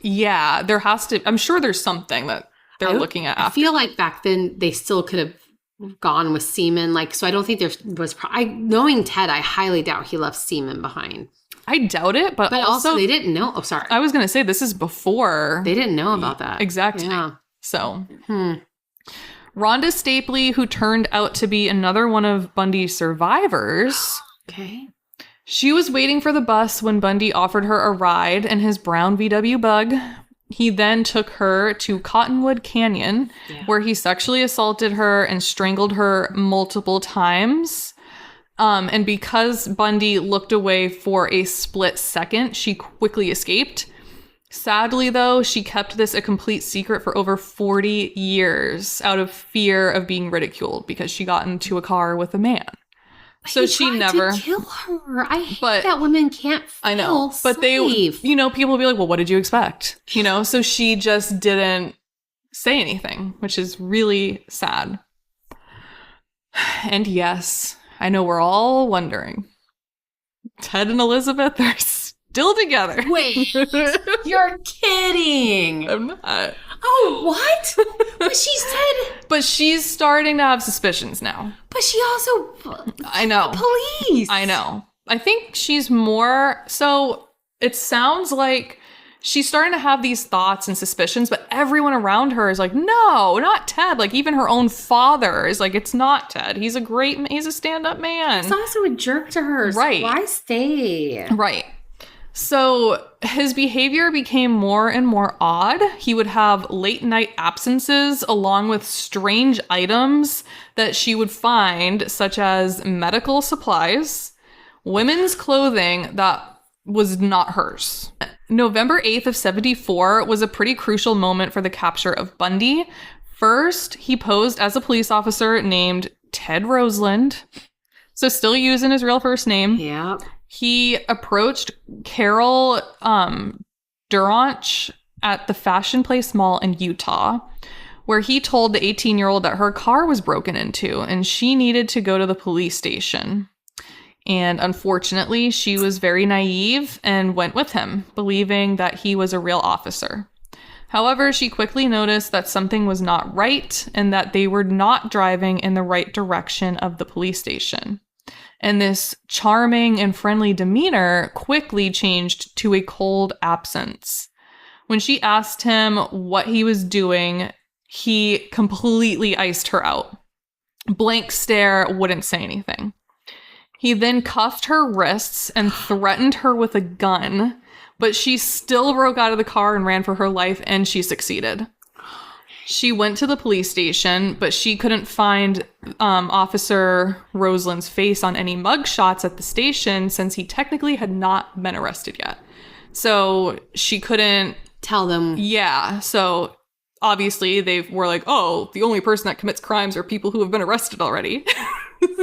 Yeah, there has to... I'm sure there's something that they're looking at after. I feel like back then they still could have gone with semen. So I don't think there was... knowing Ted, I highly doubt he left semen behind. I doubt it, but also they didn't know... Oh, sorry. I was going to say, this is before... They didn't know about that. Exactly. Yeah. So... Rhonda Stapley, who turned out to be another one of Bundy's survivors... Okay. She was waiting for the bus when Bundy offered her a ride in his brown VW Bug. He then took her to Cottonwood Canyon, where he sexually assaulted her and strangled her multiple times. And because Bundy looked away for a split second, she quickly escaped. Sadly, though, she kept this a complete secret for over 40 years out of fear of being ridiculed because she got into a car with a man. So she never to kill her. I hate that women can't feel I know, but safe. People will be like, well, what did you expect? So she just didn't say anything, which is really sad. And yes, I know we're all wondering. Ted and Elizabeth are still together. Wait, you're kidding. I'm not. Oh, what? But she said... But she's starting to have suspicions now. But she also... I know. Police. I know. I think she's more... So it sounds like she's starting to have these thoughts and suspicions, but everyone around her is like, no, not Ted. Like, even her own father is like, it's not Ted. He's a stand-up man. He's also a jerk to her. Right. So why stay? Right. So his behavior became more and more odd. He would have late night absences along with strange items that she would find, such as medical supplies, women's clothing that was not hers. November 8th of 1974 was a pretty crucial moment for the capture of Bundy. First, he posed as a police officer named Ted Roseland. So still using his real first name. Yeah. He approached Carol Durant at the Fashion Place Mall in Utah, where he told the 18-year-old that her car was broken into and she needed to go to the police station. And unfortunately, she was very naive and went with him, believing that he was a real officer. However, she quickly noticed that something was not right and that they were not driving in the right direction of the police station. And this charming and friendly demeanor quickly changed to a cold absence. When she asked him what he was doing, he completely iced her out. Blank stare, wouldn't say anything. He then cuffed her wrists and threatened her with a gun, but she still broke out of the car and ran for her life, and she succeeded. She went to the police station, but she couldn't find Officer Roseland's face on any mugshots at the station since he technically had not been arrested yet. So she couldn't tell them. Yeah. So obviously they were like, oh, the only person that commits crimes are people who have been arrested already.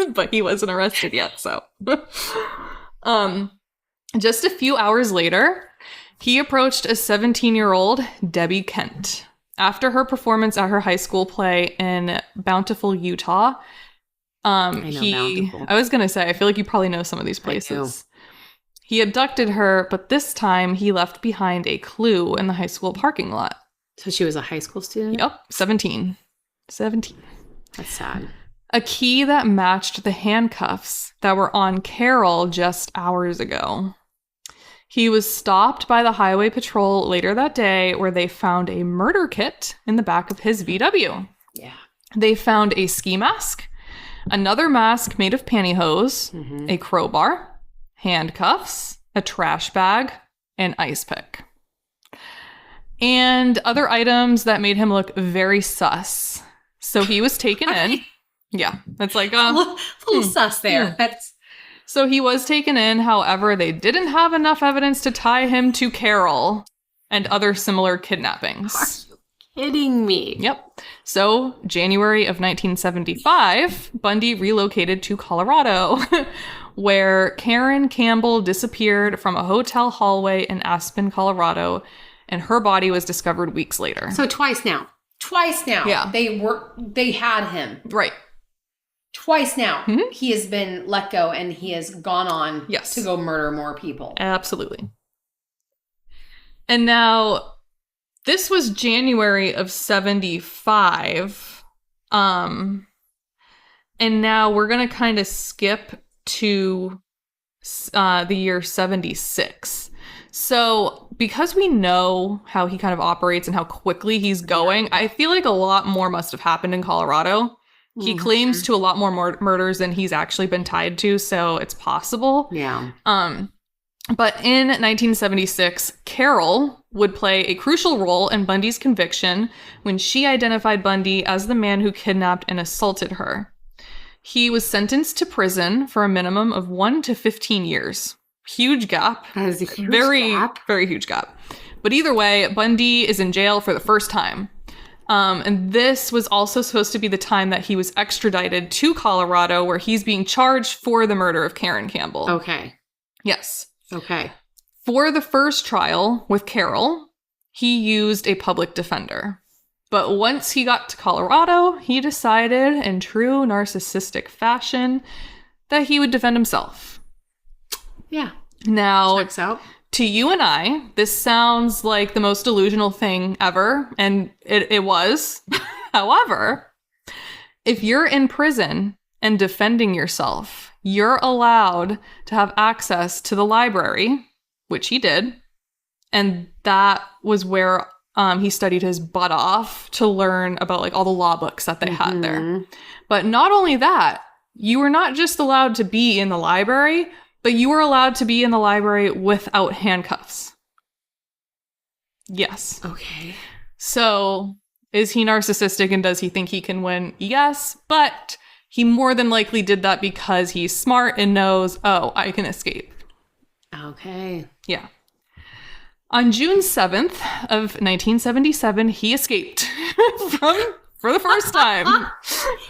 But he wasn't arrested yet. So just a few hours later, he approached a 17-year-old Debbie Kent. After her performance at her high school play in Bountiful, Utah, I was going to say, I feel like you probably know some of these places. He abducted her, but this time he left behind a clue in the high school parking lot. So she was a high school student? Yep, 17. That's sad. A key that matched the handcuffs that were on Carol just hours ago. He was stopped by the highway patrol later that day where they found a murder kit in the back of his VW. Yeah. They found a ski mask, another mask made of pantyhose, a crowbar, handcuffs, a trash bag, an ice pick. And other items that made him look very sus. So he was taken in. Yeah, that's like a little sus there. So he was taken in. However, they didn't have enough evidence to tie him to Carol and other similar kidnappings. Are you kidding me? Yep. So January of 1975, Bundy relocated to Colorado, where Karen Campbell disappeared from a hotel hallway in Aspen, Colorado, and her body was discovered weeks later. So twice now. Yeah. They had him. Right. Twice now, he has been let go and he has gone on to go murder more people. Absolutely. And now, this was January of 75. And now we're going to kind of skip to the year 76. So because we know how he kind of operates and how quickly he's going, I feel like a lot more must have happened in Colorado. He claims to a lot more murders than he's actually been tied to, so it's possible. Yeah. But in 1976, Carol would play a crucial role in Bundy's conviction when she identified Bundy as the man who kidnapped and assaulted her. He was sentenced to prison for a minimum of 1 to 15 years. Huge gap. That is a huge gap. Very huge gap. But either way, Bundy is in jail for the first time. And this was also supposed to be the time that he was extradited to Colorado, where he's being charged for the murder of Karen Campbell. Okay. Yes. Okay. For the first trial with Carol, he used a public defender. But once he got to Colorado, he decided, in true narcissistic fashion, that he would defend himself. Yeah. Now, checks out. To you and I, this sounds like the most delusional thing ever, and it was. However, if you're in prison and defending yourself, you're allowed to have access to the library, which he did, and that was where he studied his butt off to learn about like all the law books that they had there. But not only that, you were not just allowed to be in the library, but you were allowed to be in the library without handcuffs. Yes. Okay. So, is he narcissistic and does he think he can win? Yes, but he more than likely did that because he's smart and knows, oh, I can escape. Okay. Yeah. On June 7th of 1977, he escaped for the first time.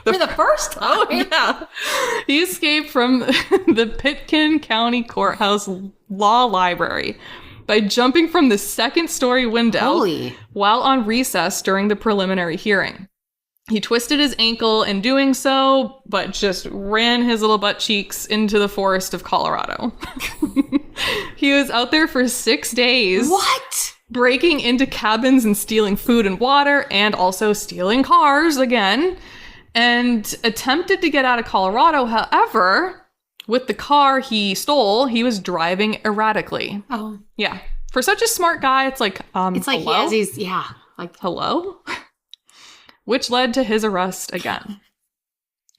For the first time? Oh, yeah. He escaped from the Pitkin County Courthouse Law Library by jumping from the second-story window while on recess during the preliminary hearing. He twisted his ankle in doing so, but just ran his little butt cheeks into the forest of Colorado. He was out there for 6 days. What? breaking into cabins and stealing food and water, and also stealing cars again, and attempted to get out of Colorado. However, with the car he stole, he was driving erratically. Oh. Yeah. For such a smart guy, it's like, hello? Hello? Which led to his arrest again.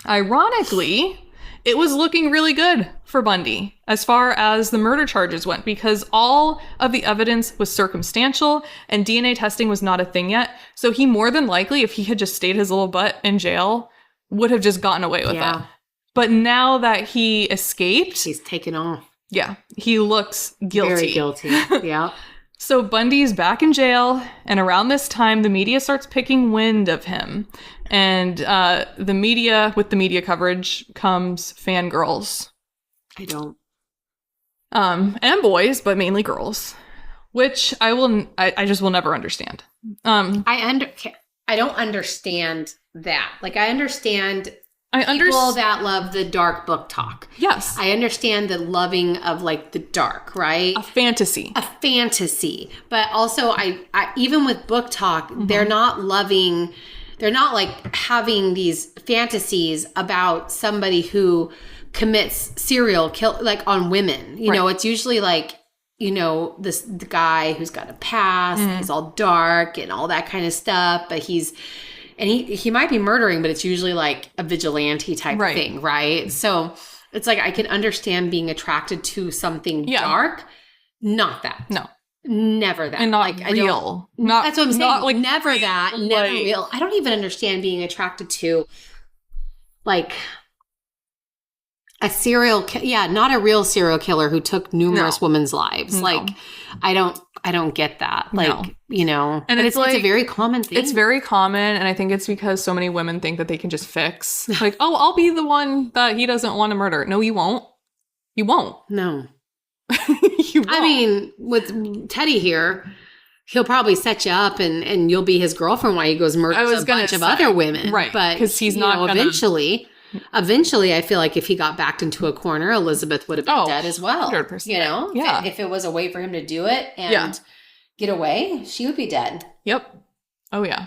Ironically, it was looking really good for Bundy as far as the murder charges went, because all of the evidence was circumstantial and DNA testing was not a thing yet. So he more than likely, if he had just stayed his little butt in jail, would have just gotten away with it. But now that he escaped... He's taken off. Yeah, he looks guilty. Very guilty, yeah. So Bundy's back in jail, and around this time, the media starts picking wind of him. And with the media coverage comes fangirls. I don't. And boys, but mainly girls. Which I just will never understand. I don't understand that. Like, I understand people that love the dark book talk. Yes. I understand the loving of, like, the dark, right? A fantasy. But also, I even with book talk, they're not loving... They're not, like, having these fantasies about somebody who commits serial kill, like, on women. You know, it's usually, like, you know, the guy who's got a past, he's all dark and all that kind of stuff, but he might be murdering, but it's usually, like, a vigilante type thing, right? So it's like I can understand being attracted to something dark. Not that. No. Never that. And not like, real. That's what I'm saying. Not like never real, that. Never real. I don't even understand being attracted to, like, a not a real serial killer who took numerous women's lives. No. Like, I don't get that. Like, you know, and it's a very common thing. It's very common. And I think it's because so many women think that they can just fix. Like, oh, I'll be the one that he doesn't want to murder. No, you won't. You won't. No. You won't. I mean, with Teddy here, he'll probably set you up and you'll be his girlfriend while he goes murders a bunch of other women. Right. But because he's not gonna... Eventually, I feel like if he got backed into a corner, Elizabeth would have been dead as well. 100%. You know? Yeah. If it was a way for him to do it and get away, she would be dead. Yep. Oh, yeah.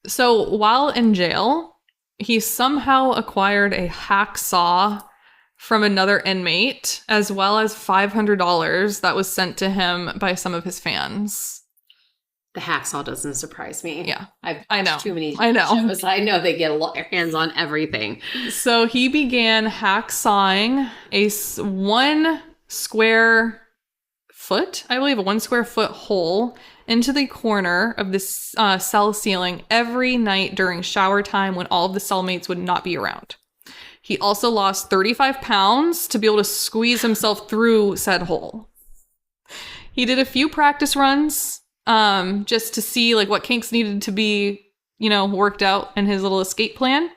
So while in jail, he somehow acquired a hacksaw from another inmate, as well as $500 that was sent to him by some of his fans. The hacksaw doesn't surprise me. Yeah. I know. Too many I know. shows. I know they get their hands on everything. So he began hacksawing a 1 square foot, I believe a 1 square foot hole into the corner of the cell ceiling every night during shower time when all of the cellmates would not be around. He also lost 35 pounds to be able to squeeze himself through said hole. He did a few practice runs just to see like what kinks needed to be, you know, worked out in his little escape plan.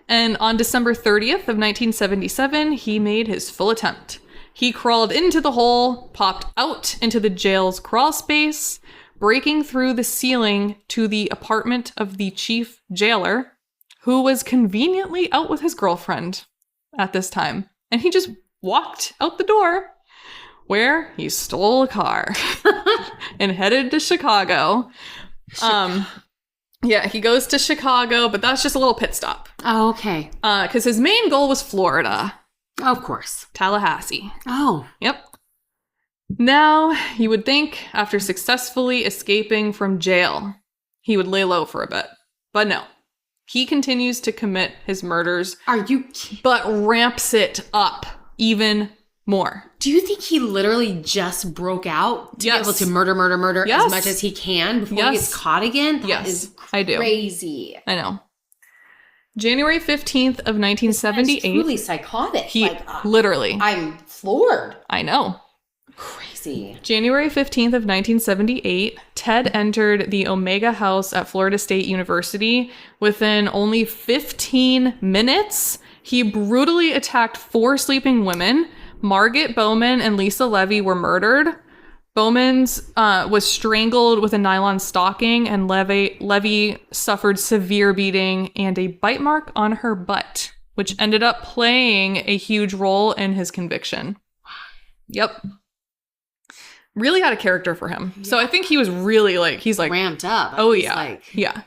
And on December 30th of 1977, he made his full attempt. He crawled into the hole, popped out into the jail's crawl space, breaking through the ceiling to the apartment of the chief jailer, who was conveniently out with his girlfriend at this time. And he just walked out the door, where he stole a car and headed to Chicago. Yeah, he goes to Chicago, but that's just a little pit stop. Oh, okay. Because his main goal was Florida. Of course. Tallahassee. Oh. Yep. Now, you would think after successfully escaping from jail, he would lay low for a bit. But no. He continues to commit his murders. Are you kidding? But ramps it up even more. Do you think he literally just broke out to be able to murder as much as he can before he gets caught again? That is crazy. I know. January 15th of 1978. He's truly psychotic. He literally. I'm floored. I know. Crazy. January 15th of 1978, Ted entered the Omega House at Florida State University. Within only 15 minutes, he brutally attacked 4 sleeping women. Margaret Bowman and Lisa Levy were murdered. Bowman's was strangled with a nylon stocking, and Levy suffered severe beating and a bite mark on her butt, which ended up playing a huge role in his conviction. Yep. really had a character for him. Yeah. So I think he was really like, he's like ramped up. Oh yeah. Yeah.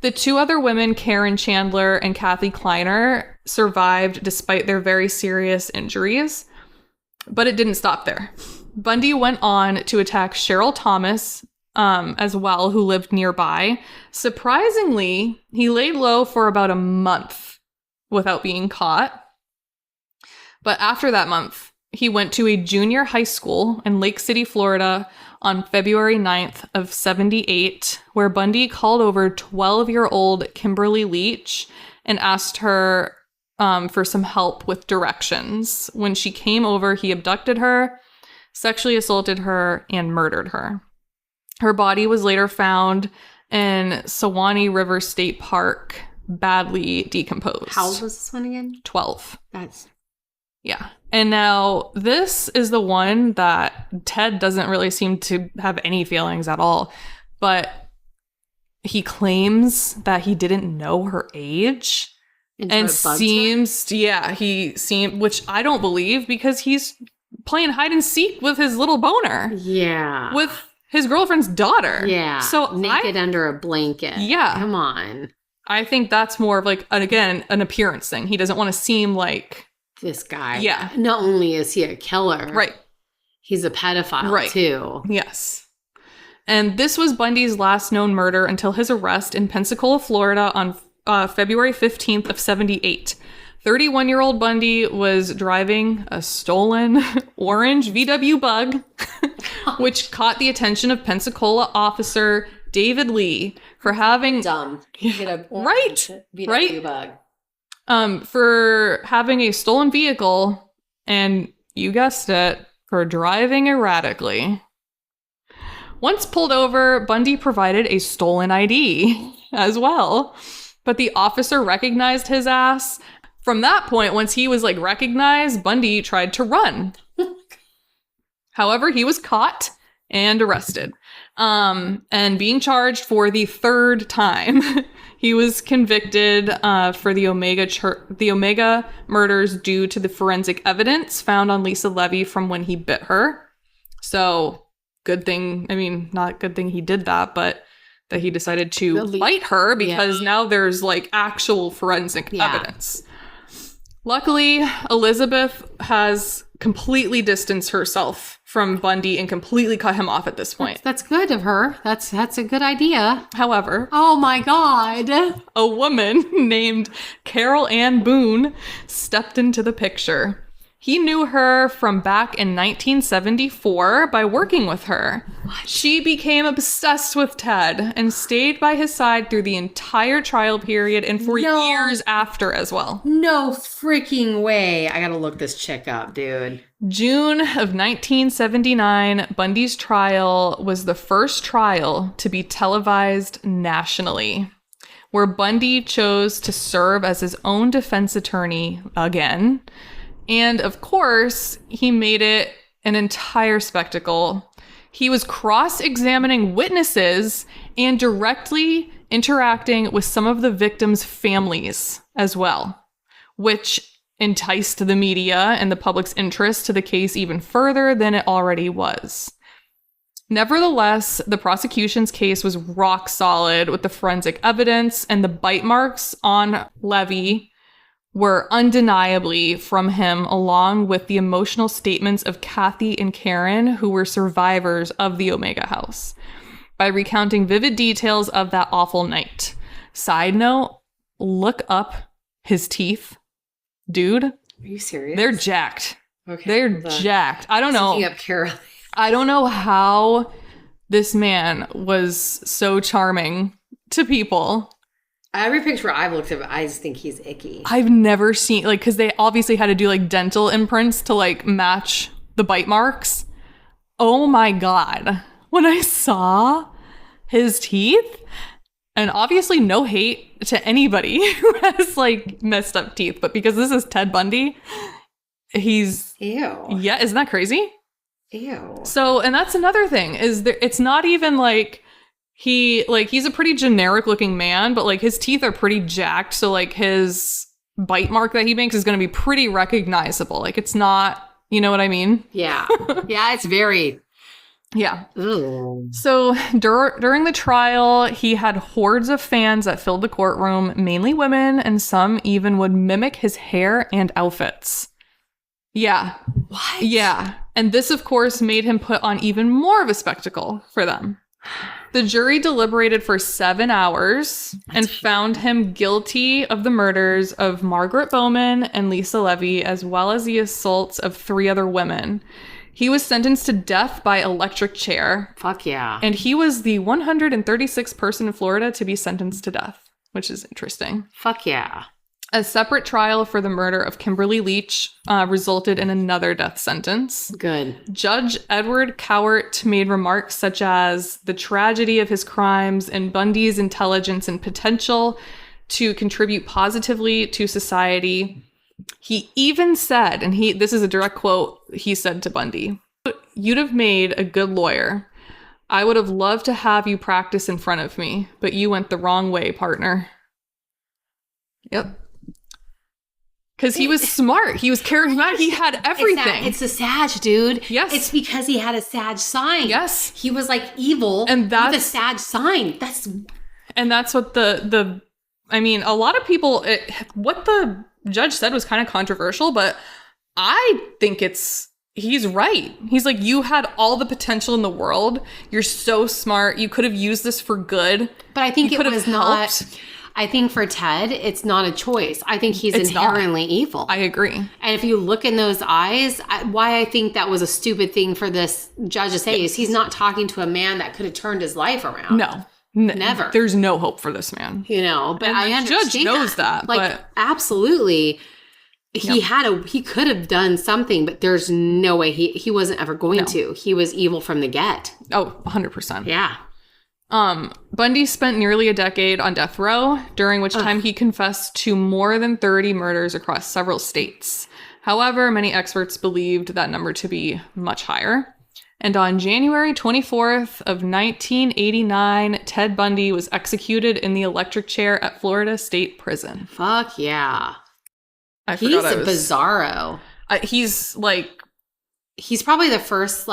The two other women, Karen Chandler and Kathy Kleiner, survived despite their very serious injuries. But it didn't stop there. Bundy went on to attack Cheryl Thomas as well, who lived nearby. Surprisingly, he laid low for about a month without being caught. But after that month, he went to a junior high school in Lake City, Florida on February 9th of 78, where Bundy called over 12-year-old Kimberly Leach and asked her for some help with directions. When she came over, he abducted her, sexually assaulted her, and murdered her. Her body was later found in Suwannee River State Park, badly decomposed. How old was this one again? 12. That's... Yeah. And now this is the one that Ted doesn't really seem to have any feelings at all. But he claims that he didn't know her age. And seems, which I don't believe, because he's playing hide and seek with his little boner. Yeah. With his girlfriend's daughter. Yeah. So naked under a blanket. Yeah. Come on. I think that's more of like, again, an appearance thing. He doesn't want to seem like this guy. Yeah. Not only is he a killer. Right. He's a pedophile too. Yes. And this was Bundy's last known murder until his arrest in Pensacola, Florida on February 15th of 78. 31-year-old Bundy was driving a stolen orange VW Bug, which caught the attention of Pensacola officer David Lee for having... Dumb. Get a VW Bug. For having a stolen vehicle, and you guessed it, for driving erratically. Once pulled over, Bundy provided a stolen ID as well. But the officer recognized his ass. From that point, once he was like recognized, Bundy tried to run. However, he was caught and arrested. And being charged for the third time. He was convicted for the Omega murders due to the forensic evidence found on Lisa Levy from when he bit her. So, good thing, I mean, not good thing he did that, but that he decided to bite her because now there's like actual forensic evidence. Luckily, Elizabeth has completely distanced herself from Bundy and completely cut him off at this point. That's good of her. That's a good idea. However, oh my God, a woman named Carol Ann Boone stepped into the picture. He knew her from back in 1974 by working with her. What? She became obsessed with Ted and stayed by his side through the entire trial period and for years after as well. No freaking way. I gotta look this chick up, dude. June of 1979, Bundy's trial was the first trial to be televised nationally, where Bundy chose to serve as his own defense attorney again. And of course, he made it an entire spectacle. He was cross-examining witnesses and directly interacting with some of the victims' families as well, which enticed the media and the public's interest to the case even further than it already was. Nevertheless, the prosecution's case was rock solid with the forensic evidence, and the bite marks on Levy were undeniably from him, along with the emotional statements of Kathy and Karen, who were survivors of the Omega House, by recounting vivid details of that awful night. Side note, look up his teeth. Dude. Are you serious? They're jacked. Okay. They're jacked. I don't know. Looking up Carol. I don't know how this man was so charming to people. Every picture I've looked at, I just think he's icky. I've never seen, like, because they obviously had to do, like, dental imprints to, like, match the bite marks. Oh, my God. When I saw his teeth, and obviously no hate to anybody who has, like, messed up teeth, but because this is Ted Bundy, he's... Ew. Yeah, isn't that crazy? Ew. So, and that's another thing, is there, it's not even, like... he's a pretty generic looking man, but like his teeth are pretty jacked. So like his bite mark that he makes is going to be pretty recognizable. Like it's not, you know what I mean? Yeah. Yeah. It's very. Yeah. Ooh. So during the trial, he had hordes of fans that filled the courtroom, mainly women, and some even would mimic his hair and outfits. Yeah. What? Yeah. And this, of course, made him put on even more of a spectacle for them. The jury deliberated for 7 hours and found him guilty of the murders of Margaret Bowman and Lisa Levy, as well as the assaults of 3 other women. He was sentenced to death by electric chair. Fuck yeah. And he was the 136th person in Florida to be sentenced to death, which is interesting. Fuck yeah. A separate trial for the murder of Kimberly Leach resulted in another death sentence. Good. Judge Edward Cowart made remarks such as the tragedy of his crimes and Bundy's intelligence and potential to contribute positively to society. He even said, and this is a direct quote he said to Bundy, "You'd have made a good lawyer. I would have loved to have you practice in front of me, but you went the wrong way, partner." Yep. Because he was smart. He was charismatic. He had everything. It's a Sag, dude. Yes. It's because he had a Sag sign. Yes. He was like evil and that's, with a Sag sign. That's what I mean, a lot of people, what the judge said was kind of controversial, but I think he's right. He's like, you had all the potential in the world. You're so smart. You could have used this for good. But I think it was not... I think for Ted, it's not a choice. I think he's inherently evil. I agree. And if you look in those eyes, why I think that was a stupid thing for this judge to say is he's not talking to a man that could have turned his life around. No. Never. There's no hope for this man. You know, but and I understand. The judge knows that. Like, but absolutely. He he could have done something, but there's no way he wasn't ever going to. He was evil from the get. Oh, 100%. Yeah. Bundy spent nearly a decade on death row, during which time he confessed to more than 30 murders across several states. However, many experts believed that number to be much higher. And on January 24th of 1989, Ted Bundy was executed in the electric chair at Florida State Prison. Fuck yeah. He's a bizarro. He's probably the first,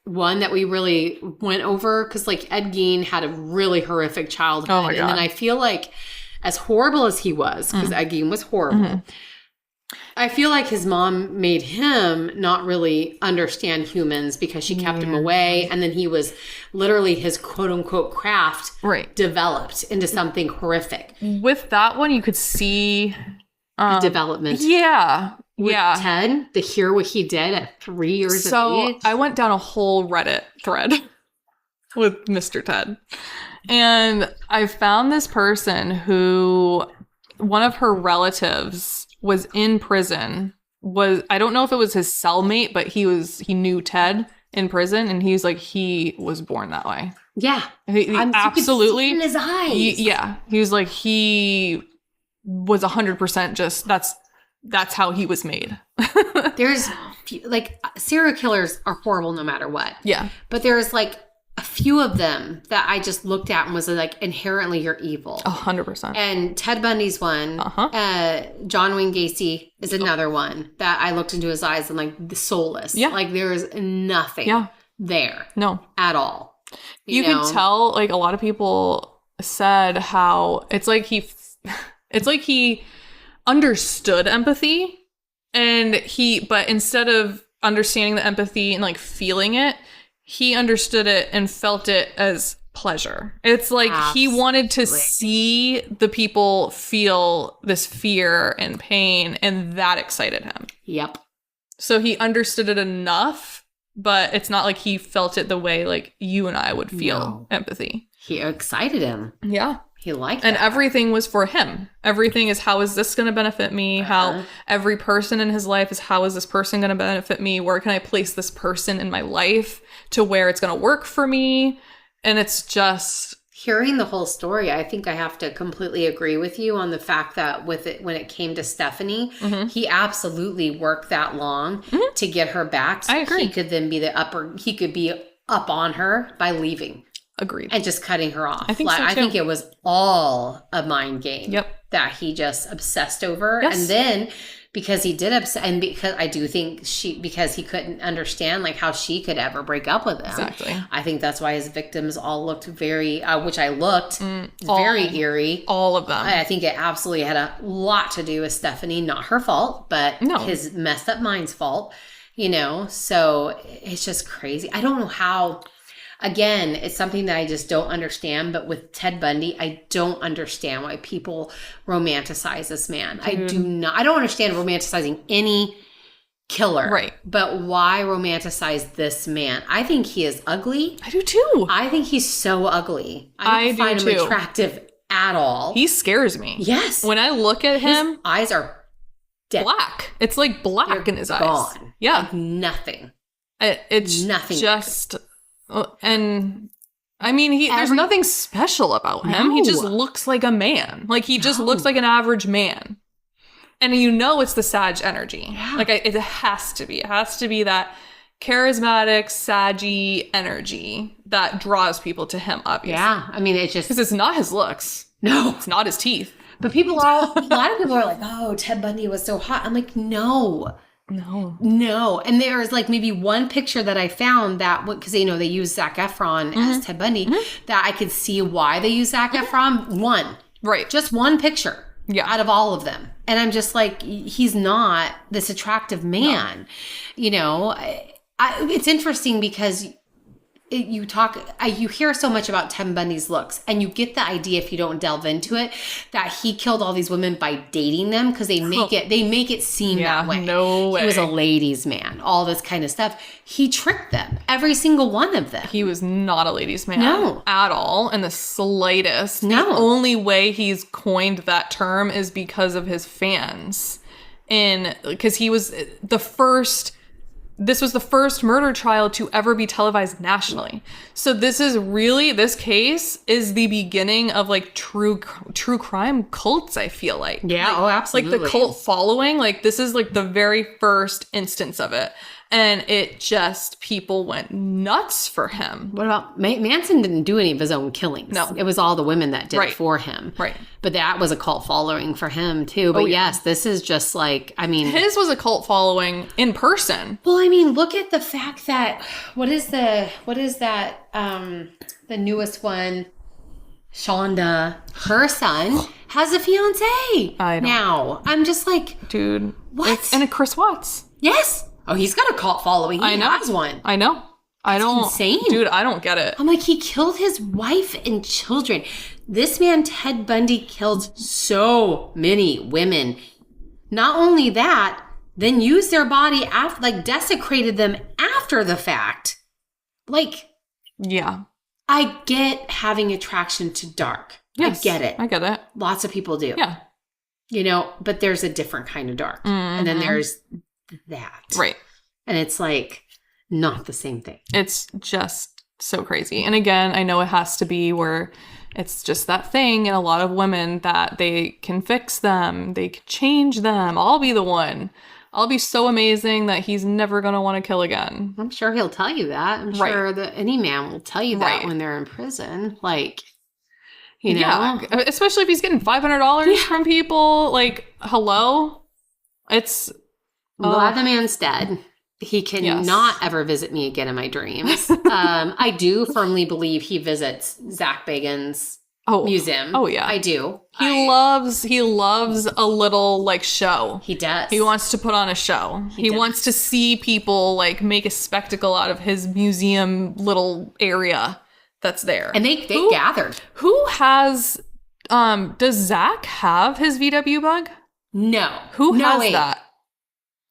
one that we really went over, because Ed Gein had a really horrific childhood. Oh my God. And then I feel like, as horrible as he was, because Ed Gein was horrible, I feel like his mom made him not really understand humans because she kept him away. And then he was literally his quote unquote craft developed into something horrific. With that one, you could see the development. Yeah. With Ted, to hear what he did at 3 years of age. So I went down a whole Reddit thread with Mr. Ted. And I found this person who, one of her relatives was in prison. I don't know if it was his cellmate, but he knew Ted in prison. And he was like, he was born that way. Yeah. He absolutely. You could see in his eyes. He was like, he was 100% just, that's how he was made. There's serial killers are horrible no matter what. Yeah. But there's a few of them that I just looked at and was inherently you're evil. 100%. And Ted Bundy's one. John Wayne Gacy is another one that I looked into his eyes and the soulless. Yeah. There is nothing there. No. At all. You can tell, a lot of people said how it's like he understood empathy, but instead of understanding the empathy and feeling it, he understood it and felt it as pleasure. It's he wanted to see the people feel this fear and pain, and that excited him. Yep. So he understood it enough, but it's not like he felt it the way you and I would feel empathy. He excited him. Yeah. He liked and that. Everything was for him. Everything is, how is this going to benefit me? How every person in his life is, how is this person going to benefit me? Where can I place this person in my life to where it's going to work for me? And it's just... Hearing the whole story, I think I have to completely agree with you on the fact that when it came to Stephanie, he absolutely worked that long to get her back. So I agree. He could then be he could be up on her by leaving. Agreed. And just cutting her off. I think so too. I think it was all a mind game. Yep. that he just obsessed over. Yes. And then because he did and because I do think because he couldn't understand like how she could ever break up with him. Exactly. I think that's why his victims all looked very, which I looked, very eerie. All of them. I think it absolutely had a lot to do with Stephanie, not her fault, but his messed up mind's fault, you know? So it's just crazy. I don't know how. Again, it's something that I just don't understand. But with Ted Bundy, I don't understand why people romanticize this man. I don't understand romanticizing any killer. Right. But why romanticize this man? I think he is ugly. I do too. I think he's so ugly. I don't find him attractive at all. He scares me. Yes. When I look at him. His eyes are dead. Black. It's like black in his eyes. Gone. Yeah. Like nothing. It's nothing. Just... And I mean, there's nothing special about him. No. He just looks like a man. Like he just looks like an average man. And you know it's the Sag energy. Yeah. Like it has to be. It has to be that charismatic, saggy energy that draws people to him, obviously. Yeah. I mean, it's just... Because it's not his looks. No. It's not his teeth. But a lot of people are like, oh, Ted Bundy was so hot. I'm like, no. And there's like maybe one picture that I found that, because you know they use Zac Efron as Ted Bundy, that I could see why they use Zac Efron. One, right? Just one picture, out of all of them, and I'm just like, he's not this attractive man. No. You know, it's interesting because you hear so much about Ted Bundy's looks, and you get the idea if you don't delve into it that he killed all these women by dating them because they make it seem that way. No way. He was a ladies' man, all this kind of stuff. He tricked them, every single one of them. He was not a ladies' man at all, in the slightest. No. The only way he's coined that term is because of his fans, because he was the first. This was the first murder trial to ever be televised nationally. So this case is the beginning of like true crime cults, I feel like. Yeah, like, absolutely. Like the cult following, like this is like the very first instance of it. And people went nuts for him. What about Manson? Didn't do any of his own killings. No. It was all the women that did it for him. Right. But that was a cult following for him too. But yes, this is just like, I mean. His was a cult following in person. Well, I mean, look at the fact that, what is that, the newest one, Shonda, her son has a fiance now. I'm just like. Dude. What? And a Chris Watts. Yes. Oh, he's got a cult following. He has one. I know. Insane. Dude, I don't get it. I'm like, he killed his wife and children. This man, Ted Bundy, killed so many women. Not only that, then used their body after, like desecrated them after the fact. Like, yeah. I get having attraction to dark. Yes, I get it. I get it. Lots of people do. Yeah. You know, but there's a different kind of dark. And then there's that. Right. And it's like not the same thing. It's just so crazy. And again, I know it has to be where it's just that thing in a lot of women that they can fix them. They can change them. I'll be the one. I'll be so amazing that he's never going to want to kill again. I'm sure he'll tell you that. I'm sure that any man will tell you that when they're in prison. Like, you know? Yeah. Especially if he's getting $500 from people. Like, hello? It's... glad the man's dead. He can not ever visit me again in my dreams. I do firmly believe he visits Zach Bagans' museum. Oh yeah, I do. He loves a little like show. He does. He wants to put on a show. He wants to see people like make a spectacle out of his museum little area that's there. And they gathered. Who has? Does Zach have his VW bug? No. Who has that?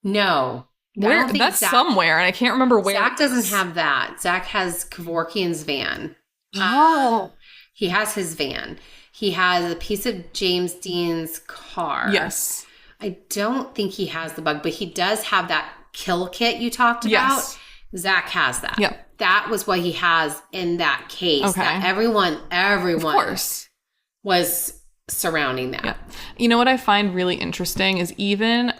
No. Where? That's somewhere, and I can't remember where. Zach doesn't have that. Zach has Kevorkian's van. Oh. He has his van. He has a piece of James Dean's car. Yes. I don't think he has the bug, but he does have that kill kit you talked about. Yes. Zach has that. Yep. That was what he has in that case. Okay. That everyone of course, was surrounding that. Yeah. You know what I find really interesting is even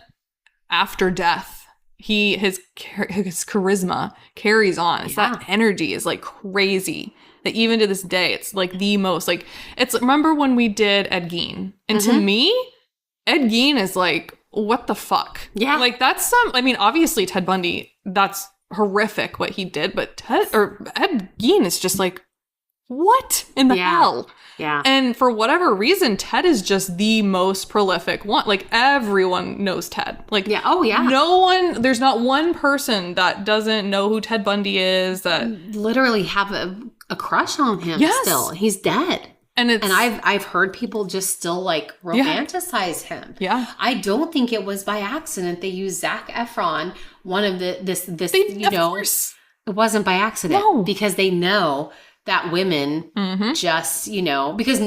after death, his charisma carries on. It's that energy is like crazy. that even to this day, it's like the most, like, it's, remember when we did Ed Gein? And to me, Ed Gein is like, what the fuck? Yeah. Like, that's obviously Ted Bundy, that's horrific what he did, but Ed Gein is just like, what in the hell? Yeah. And for whatever reason, Ted is just the most prolific one. Like, everyone knows Ted. Like, there's not one person that doesn't know who Ted Bundy is, that literally have a crush on him still. He's dead. And I've heard people just still like romanticize him. Yeah. I don't think it was by accident they used Zac Efron, one of this Of course. It wasn't by accident. No. Because they know that women just, because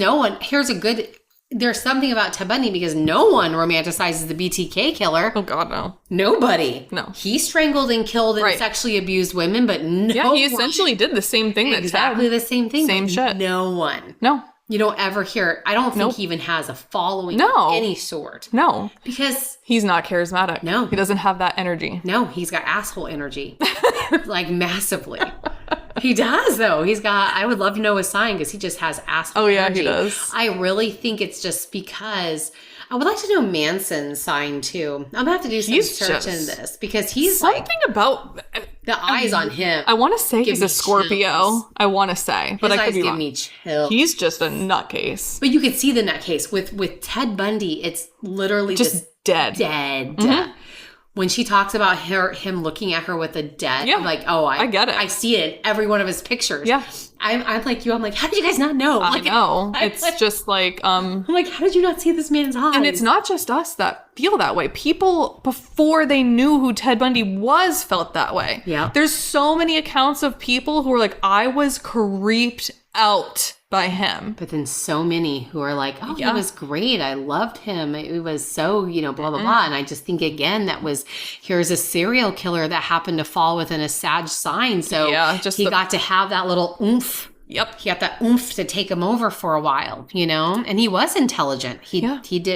there's something about Ted Bundy because no one romanticizes the BTK killer. Oh, God, no. Nobody. No. He strangled and killed and sexually abused women, but he essentially did the same thing that Ted. Exactly the same thing. Same shit. No one. No. You don't ever hear it. I don't think he even has a following of any sort. No. Because he's not charismatic. No. He doesn't have that energy. No, he's got asshole energy. Like, massively. He does, though. I would love to know his sign because he just has asshole energy. He does. I really think it's just because I would like to know Manson's sign, too. I'm going to have to do some search in this because he's something about the eyes on him. I want to say he's a Scorpio. Chills. I want to say, but his I could eyes be give wrong. me chills. He's just a nutcase. But you could see the nutcase. With Ted Bundy, it's literally just dead. Dead. Mm-hmm. When she talks about him looking at her with a debt, I'm like, I get it. I see it in every one of his pictures. Yeah. I'm like you. I'm like, how did you guys not know? I know. It's just like, I'm like, how did you not see this man's eyes? And it's not just us that feel that way. People, before they knew who Ted Bundy was, felt that way. Yeah. There's so many accounts of people who are like, I was creeped out by him. But then so many who are like, he was great. I loved him. It was so, blah, blah, blah. And I just think, again, here's a serial killer that happened to fall within a Sag sign. So he got to have that little oomph. Yep. He got that oomph to take him over for a while, and he was intelligent. He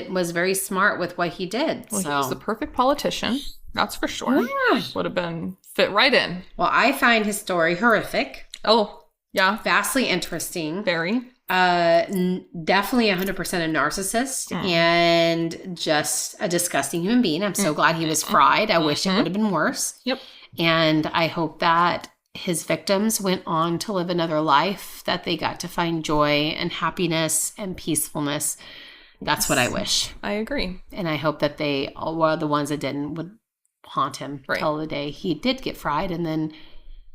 was very smart with what he did. Well, so he was the perfect politician. That's for sure. Yeah. Would have been fit right in. Well, I find his story horrific. Oh, yeah. Vastly interesting. Very. Definitely 100% a narcissist and just a disgusting human being. I'm so glad he was fried. I wish it would have been worse. Yep. And I hope that his victims went on to live another life, that they got to find joy and happiness and peacefulness. That's what I wish. I agree. And I hope that the ones that didn't would haunt him till the day he did get fried. And then,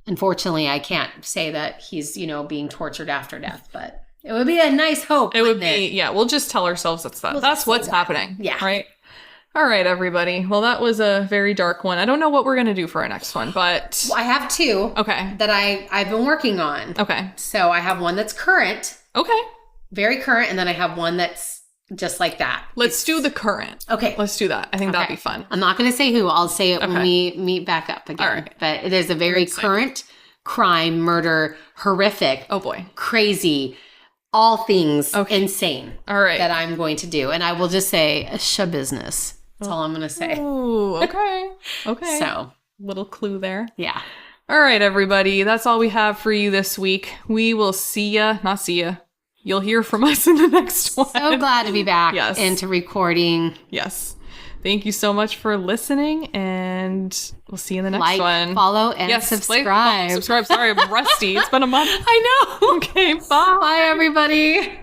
unfortunately, I can't say that he's, being tortured after death, but it would be a nice hope. It would be, we'll just tell ourselves that's what's happening. Yeah. Right? All right, everybody. Well, that was a very dark one. I don't know what we're going to do for our next one, but... Well, I have two. Okay. That I've been working on. Okay. So I have one that's current. Okay. Very current. And then I have one that's just like that. Let's do the current. Okay. Let's do that. I think that'd be fun. I'm not going to say who. I'll say it when we meet back up again. All right. But it is a very current crime, murder, horrific. Oh, boy. Crazy. All things insane. All right. That I'm going to do. And I will just say, show business. That's all I'm going to say. Oh, okay. Okay. So. Little clue there. Yeah. All right, everybody. That's all we have for you this week. We will not see ya. You'll hear from us in the next one. So glad to be back into recording. Yes. Thank you so much for listening, and we'll see you in the next one. Follow, and subscribe. Subscribe. Sorry, I'm rusty. It's been a month. I know. Okay, bye. Bye, everybody.